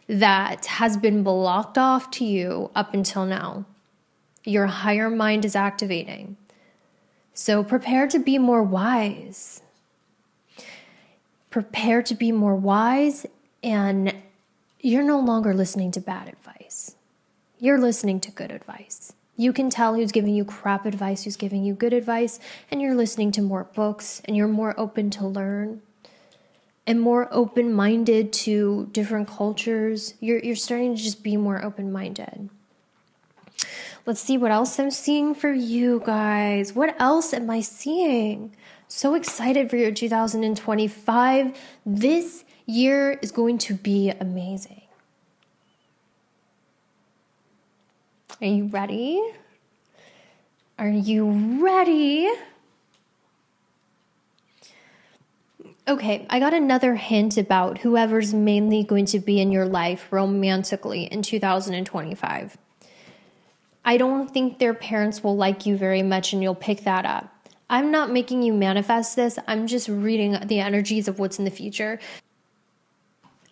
that has been blocked off to you up until now. Your higher mind is activating. So prepare to be more wise. Prepare to be more wise, and you're no longer listening to bad advice. You're listening to good advice. You can tell who's giving you crap advice, who's giving you good advice, and you're listening to more books, and you're more open to learn, and more open-minded to different cultures. You're starting to just be more open-minded. Let's see what else I'm seeing for you guys. What else am I seeing? So excited for your 2025. This year is going to be amazing. Are you ready? Are you ready? Okay, I got another hint about whoever's mainly going to be in your life romantically in 2025. I don't think their parents will like you very much, and you'll pick that up. I'm not making you manifest this. I'm just reading the energies of what's in the future.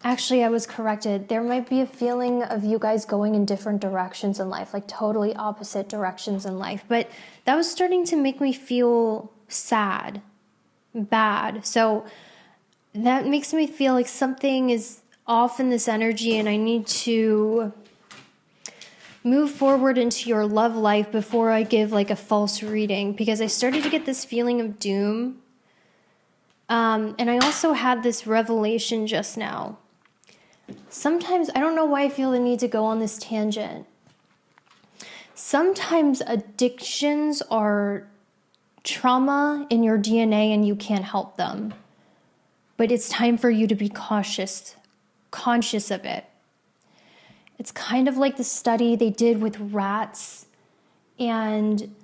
Actually, I was corrected. There might be a feeling of you guys going in different directions in life, like totally opposite directions in life. But that was starting to make me feel sad, bad. So that makes me feel like something is off in this energy, and I need to move forward into your love life before I give like a false reading, because I started to get this feeling of doom. And I also had this revelation just now. Sometimes, I don't know why I feel the need to go on this tangent. Sometimes addictions are trauma in your DNA and you can't help them. But it's time for you to be conscious of it. It's kind of like the study they did with rats, and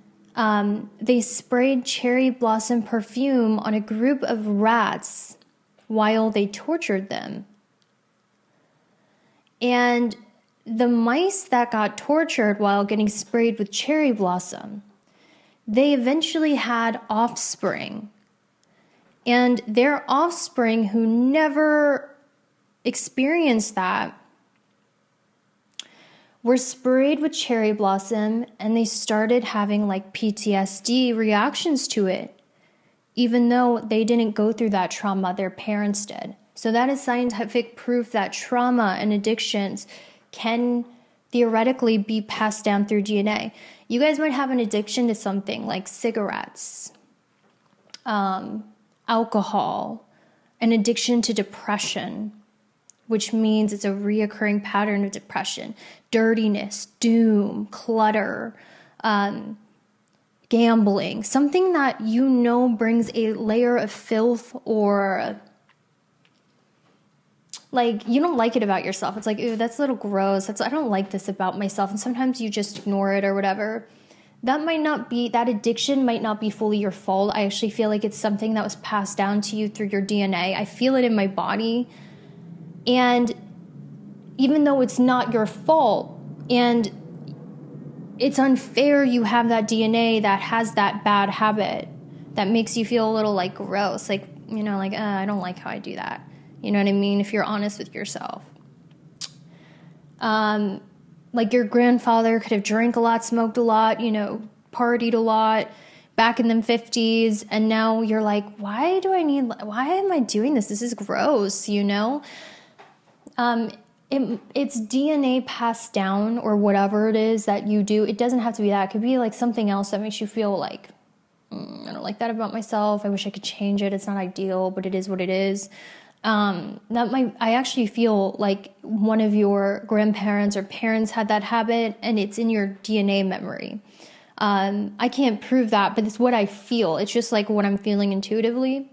they sprayed cherry blossom perfume on a group of rats while they tortured them. And the mice that got tortured while getting sprayed with cherry blossom, they eventually had offspring. And their offspring who never experienced that were sprayed with cherry blossom, and they started having like PTSD reactions to it, even though they didn't go through that trauma, their parents did. So that is scientific proof that trauma and addictions can theoretically be passed down through DNA. You guys might have an addiction to something like cigarettes, alcohol, an addiction to depression, which means it's a reoccurring pattern of depression, dirtiness, doom, clutter, gambling, something that you know brings a layer of filth or like, you don't like it about yourself. It's like, ooh, that's a little gross. I don't like this about myself. And sometimes you just ignore it or whatever. That addiction might not be fully your fault. I actually feel like it's something that was passed down to you through your DNA. I feel it in my body. And even though it's not your fault and it's unfair you have that DNA that has that bad habit that makes you feel a little like gross, like, like, I don't like how I do that. You know what I mean? If you're honest with yourself. Like your grandfather could have drank a lot, smoked a lot, partied a lot back in the 50s. And now you're like, why am I doing this? This is gross, It's DNA passed down or whatever it is that you do. It doesn't have to be that. It could be like something else that makes you feel like, I don't like that about myself. I wish I could change it. It's not ideal, but it is what it is. I actually feel like one of your grandparents or parents had that habit and it's in your DNA memory. I can't prove that, but it's what I feel. It's just like what I'm feeling intuitively.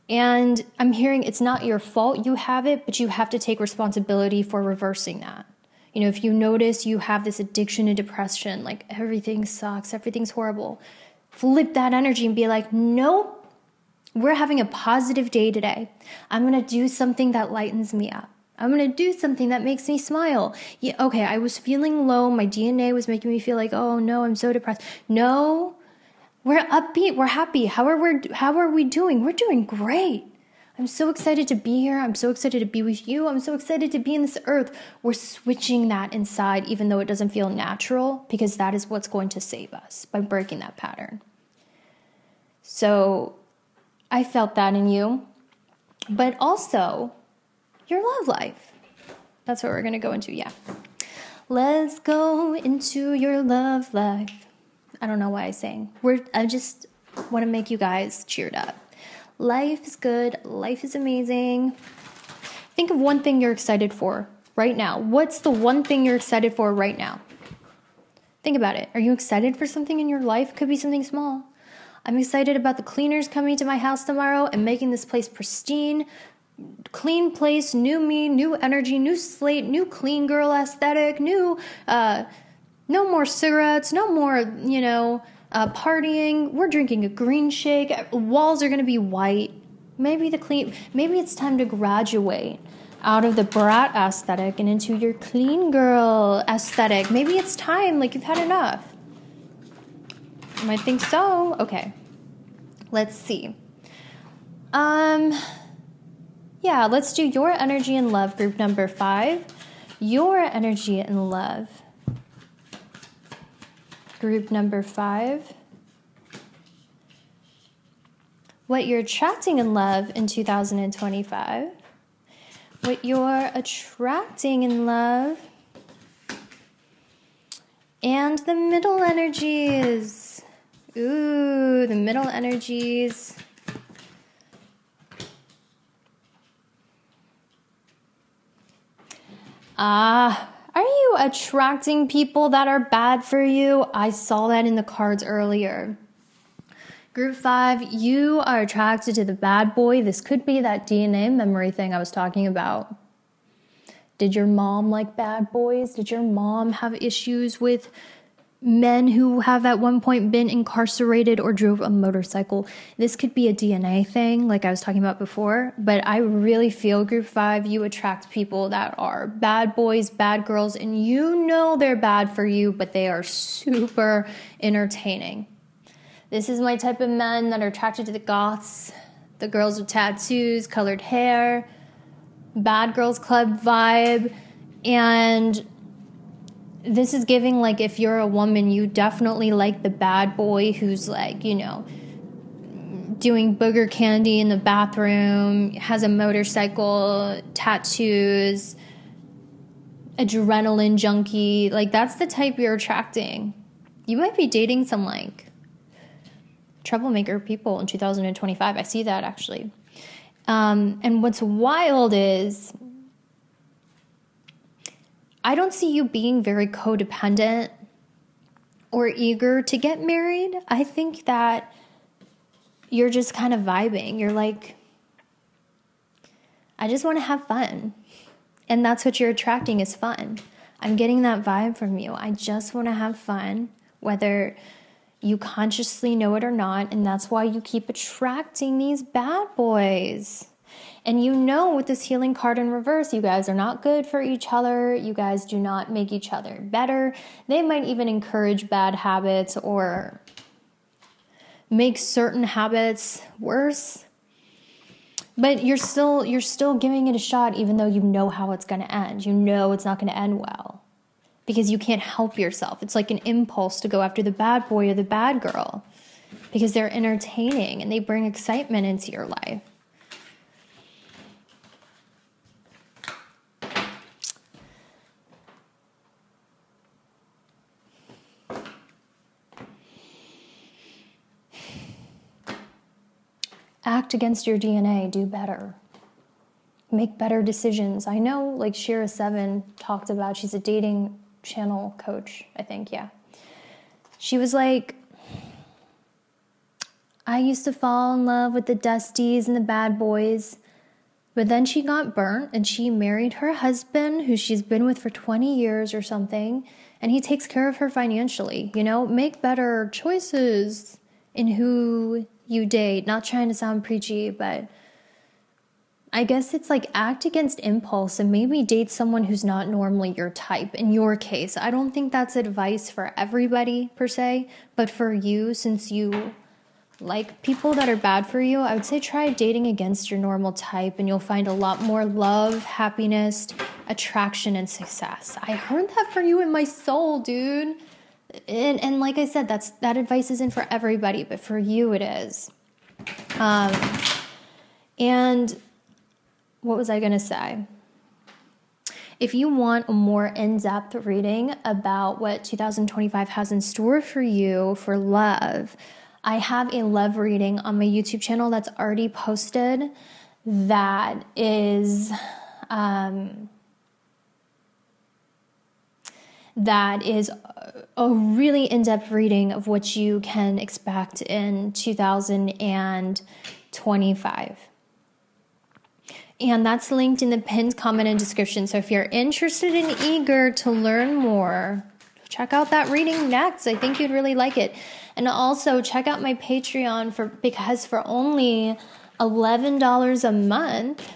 And I'm hearing it's not your fault you have it, but you have to take responsibility for reversing that. If you notice you have this addiction and depression, like everything sucks, everything's horrible, flip that energy and be like, nope. We're having a positive day today. I'm going to do something that lightens me up. I'm going to do something that makes me smile. Yeah, okay, I was feeling low. My DNA was making me feel like, oh no, I'm so depressed. No, we're upbeat. We're happy. How are we doing? We're doing great. I'm so excited to be here. I'm so excited to be with you. I'm so excited to be in this earth. We're switching that inside, even though it doesn't feel natural, because that is what's going to save us by breaking that pattern. So I felt that in you, but also your love life. That's what we're going to go into. Yeah. Let's go into your love life. I don't know why I sang. I just want to make you guys cheered up. Life is good. Life is amazing. Think of one thing you're excited for right now. What's the one thing you're excited for right now? Think about it. Are you excited for something in your life? It could be something small. I'm excited about the cleaners coming to my house tomorrow and making this place pristine. Clean place, new me, new energy, new slate, new clean girl aesthetic, no more cigarettes, no more, partying. We're drinking a green shake. Walls are going to be white. Maybe it's time to graduate out of the brat aesthetic and into your clean girl aesthetic. Maybe it's time, like you've had enough. You might think so. Okay. Let's see. Let's do your energy and love, group number 5. Your energy and love. Group number 5. What you're attracting in love in 2025. What you're attracting in love. And the middle energies. Ooh, the middle energies. Are you attracting people that are bad for you? I saw that in the cards earlier. Group 5, you are attracted to the bad boy. This could be that DNA memory thing I was talking about. Did your mom like bad boys? Did your mom have issues with men who have at one point been incarcerated or drove a motorcycle? This could be a DNA thing, like I was talking about before, but I really feel, group 5, you attract people that are bad boys, bad girls, and they're bad for you, but they are super entertaining. This is my type of men that are attracted to the goths, the girls with tattoos, colored hair, bad girls club vibe, and this is giving, like, if you're a woman, you definitely like the bad boy who's like, doing booger candy in the bathroom, has a motorcycle, tattoos, adrenaline junkie. Like, that's the type you're attracting. You might be dating some, like, troublemaker people in 2025. I see that, actually. And what's wild is I don't see you being very codependent or eager to get married. I think that you're just kind of vibing. You're like, I just want to have fun. And that's what you're attracting is fun. I'm getting that vibe from you. I just want to have fun, whether you consciously know it or not. And that's why you keep attracting these bad boys. And you know, with this healing card in reverse, you guys are not good for each other. You guys do not make each other better. They might even encourage bad habits or make certain habits worse. But you're still giving it a shot, even though you know how it's going to end. You know it's not going to end well because you can't help yourself. It's like an impulse to go after the bad boy or the bad girl because they're entertaining and they bring excitement into your life. Act against your DNA, do better. Make better decisions. I know, like Shira 7 talked about, she's a dating channel coach, I think, yeah. She was like, I used to fall in love with the dusties and the bad boys, but then she got burnt and she married her husband, who she's been with for 20 years or something, and he takes care of her financially. You know, make better choices in who you date. Not trying to sound preachy, but I guess it's like act against impulse and maybe date someone who's not normally your type. In your case, I don't think that's advice for everybody per se, but for you, since you like people that are bad for you, I would say try dating against your normal type and you'll find a lot more love, happiness, attraction, and success. I heard that for you in my soul, dude. And like I said, that advice isn't for everybody, but for you it is. And what was I going to say? If you want a more in-depth reading about what 2025 has in store for you for love, I have a love reading on my YouTube channel that's already posted that is a really in-depth reading of what you can expect in 2025. And that's linked in the pinned comment and description. So if you're interested and eager to learn more, check out that reading next. I think you'd really like it. And also check out my Patreon because for only $11 a month,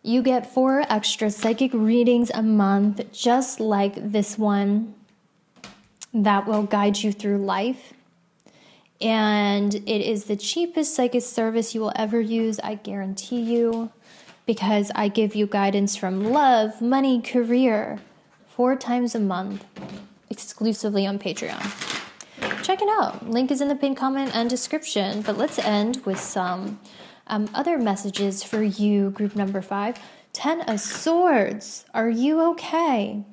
you get 4 extra psychic readings a month, just like this one, that will guide you through life. And it is the cheapest psychic service you will ever use, I guarantee you, because I give you guidance from love, money, career, 4 times a month, exclusively on Patreon. Check it out. Link is in the pinned comment and description. But let's end with some other messages for you, group number 5. 10 of Swords. Are you okay?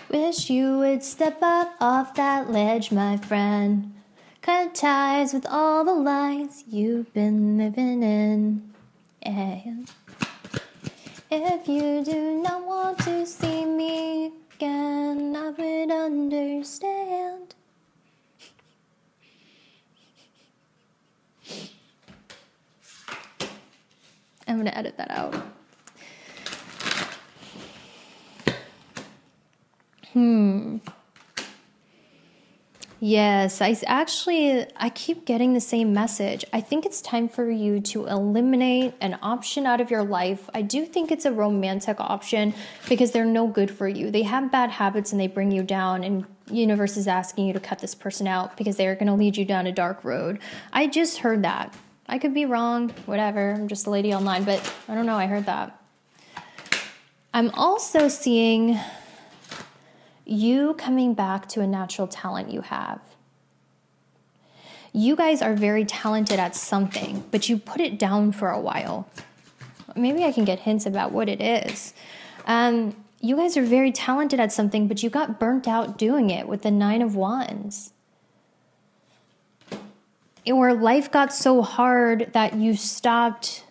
Wish you would step up off that ledge, my friend. Cut ties with all the lies you've been living in. And if you do not want to see me again, I would understand. I'm going to edit that out. Yes, I keep getting the same message. I think it's time for you to eliminate an option out of your life. I do think it's a romantic option because they're no good for you. They have bad habits and they bring you down, and universe is asking you to cut this person out because they are going to lead you down a dark road. I just heard that. I could be wrong, whatever. I'm just a lady online, but I don't know. I heard that. I'm also seeing you coming back to a natural talent you have. You guys are very talented at something, but you put it down for a while. Maybe I can get hints about what it is. You guys are very talented at something, but you got burnt out doing it with the 9 of Wands. Or life got so hard that you stopped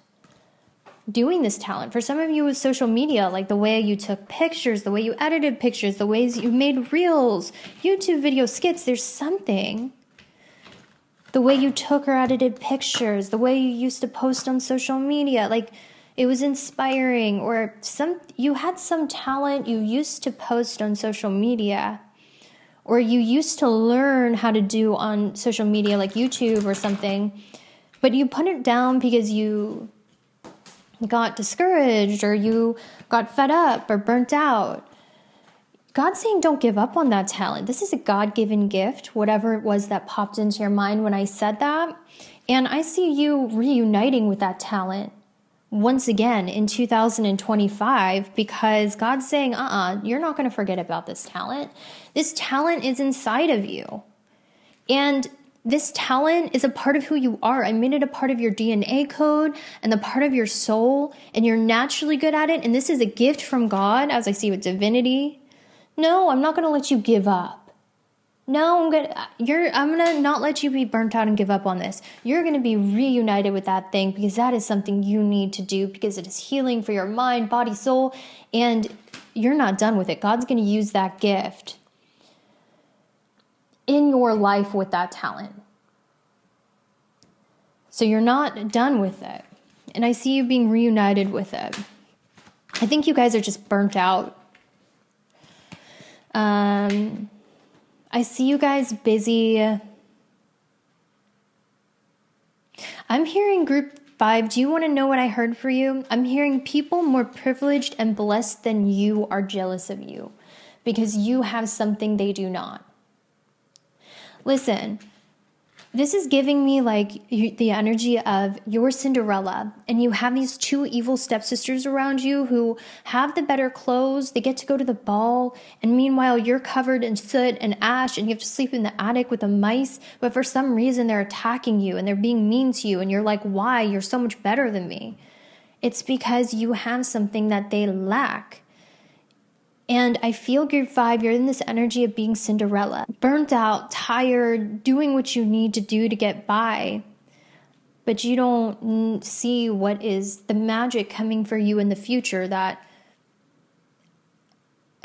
doing this talent. For some of you with social media, like the way you took pictures, the way you edited pictures, the ways you made reels, YouTube video skits, there's something. The way you took or edited pictures, the way you used to post on social media, like it was inspiring, or you had some talent you used to post on social media, or you used to learn how to do on social media like YouTube or something, but you put it down because you got discouraged or you got fed up or burnt out. God's saying don't give up on that talent. This is a God-given gift, whatever it was that popped into your mind when I said that. And I see you reuniting with that talent once again in 2025, because God's saying, you're not going to forget about this talent. This talent is inside of you. And this talent is a part of who you are. I made it a part of your DNA code and the part of your soul, and you're naturally good at it. And this is a gift from God, as I see with divinity. No, I'm not going to let you give up. No, I'm gonna not let you be burnt out and give up on this. You're going to be reunited with that thing, because that is something you need to do, because it is healing for your mind, body, soul, and you're not done with it. God's going to use that gift in your life with that talent. So you're not done with it. And I see you being reunited with it. I think you guys are just burnt out. I see you guys busy. I'm hearing group 5. Do you want to know what I heard for you? I'm hearing people more privileged and blessed than you are jealous of you, because you have something they do not. Listen, this is giving me like the energy of you're Cinderella, and you have these 2 evil stepsisters around you who have the better clothes. They get to go to the ball, and meanwhile you're covered in soot and ash, and you have to sleep in the attic with the mice. But for some reason they're attacking you and they're being mean to you, and you're like, why? You're so much better than me. It's because you have something that they lack. And I feel group 5, you're in this energy of being Cinderella, burnt out, tired, doing what you need to do to get by. But you don't see what is the magic coming for you in the future that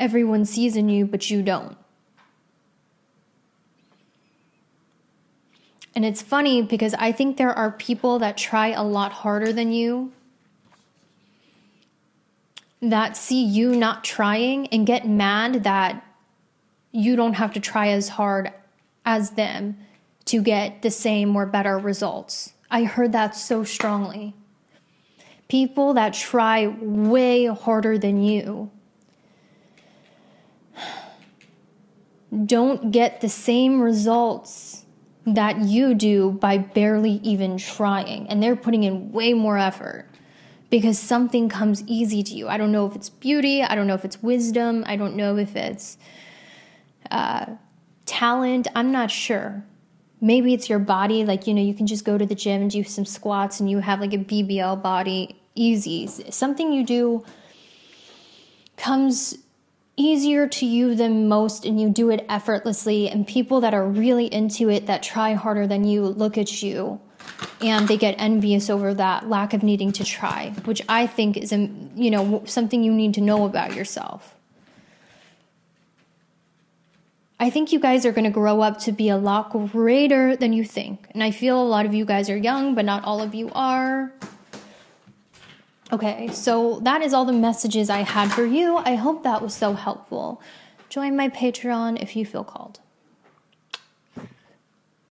everyone sees in you, but you don't. And it's funny because I think there are people that try a lot harder than you, that see you not trying and get mad that you don't have to try as hard as them to get the same or better results. I heard that so strongly. People that try way harder than you don't get the same results that you do by barely even trying, and they're putting in way more effort. Because something comes easy to you. I don't know if it's beauty. I don't know if it's wisdom. I don't know if it's talent. I'm not sure. Maybe it's your body. Like, you can just go to the gym and do some squats and you have like a BBL body. Easy. Something you do comes easier to you than most, and you do it effortlessly. And people that are really into it, that try harder than you, look at you and they get envious over that lack of needing to try, which I think is, something you need to know about yourself. I think you guys are going to grow up to be a lot greater than you think. And I feel a lot of you guys are young, but not all of you are. Okay, so that is all the messages I had for you. I hope that was so helpful. Join my Patreon if you feel called.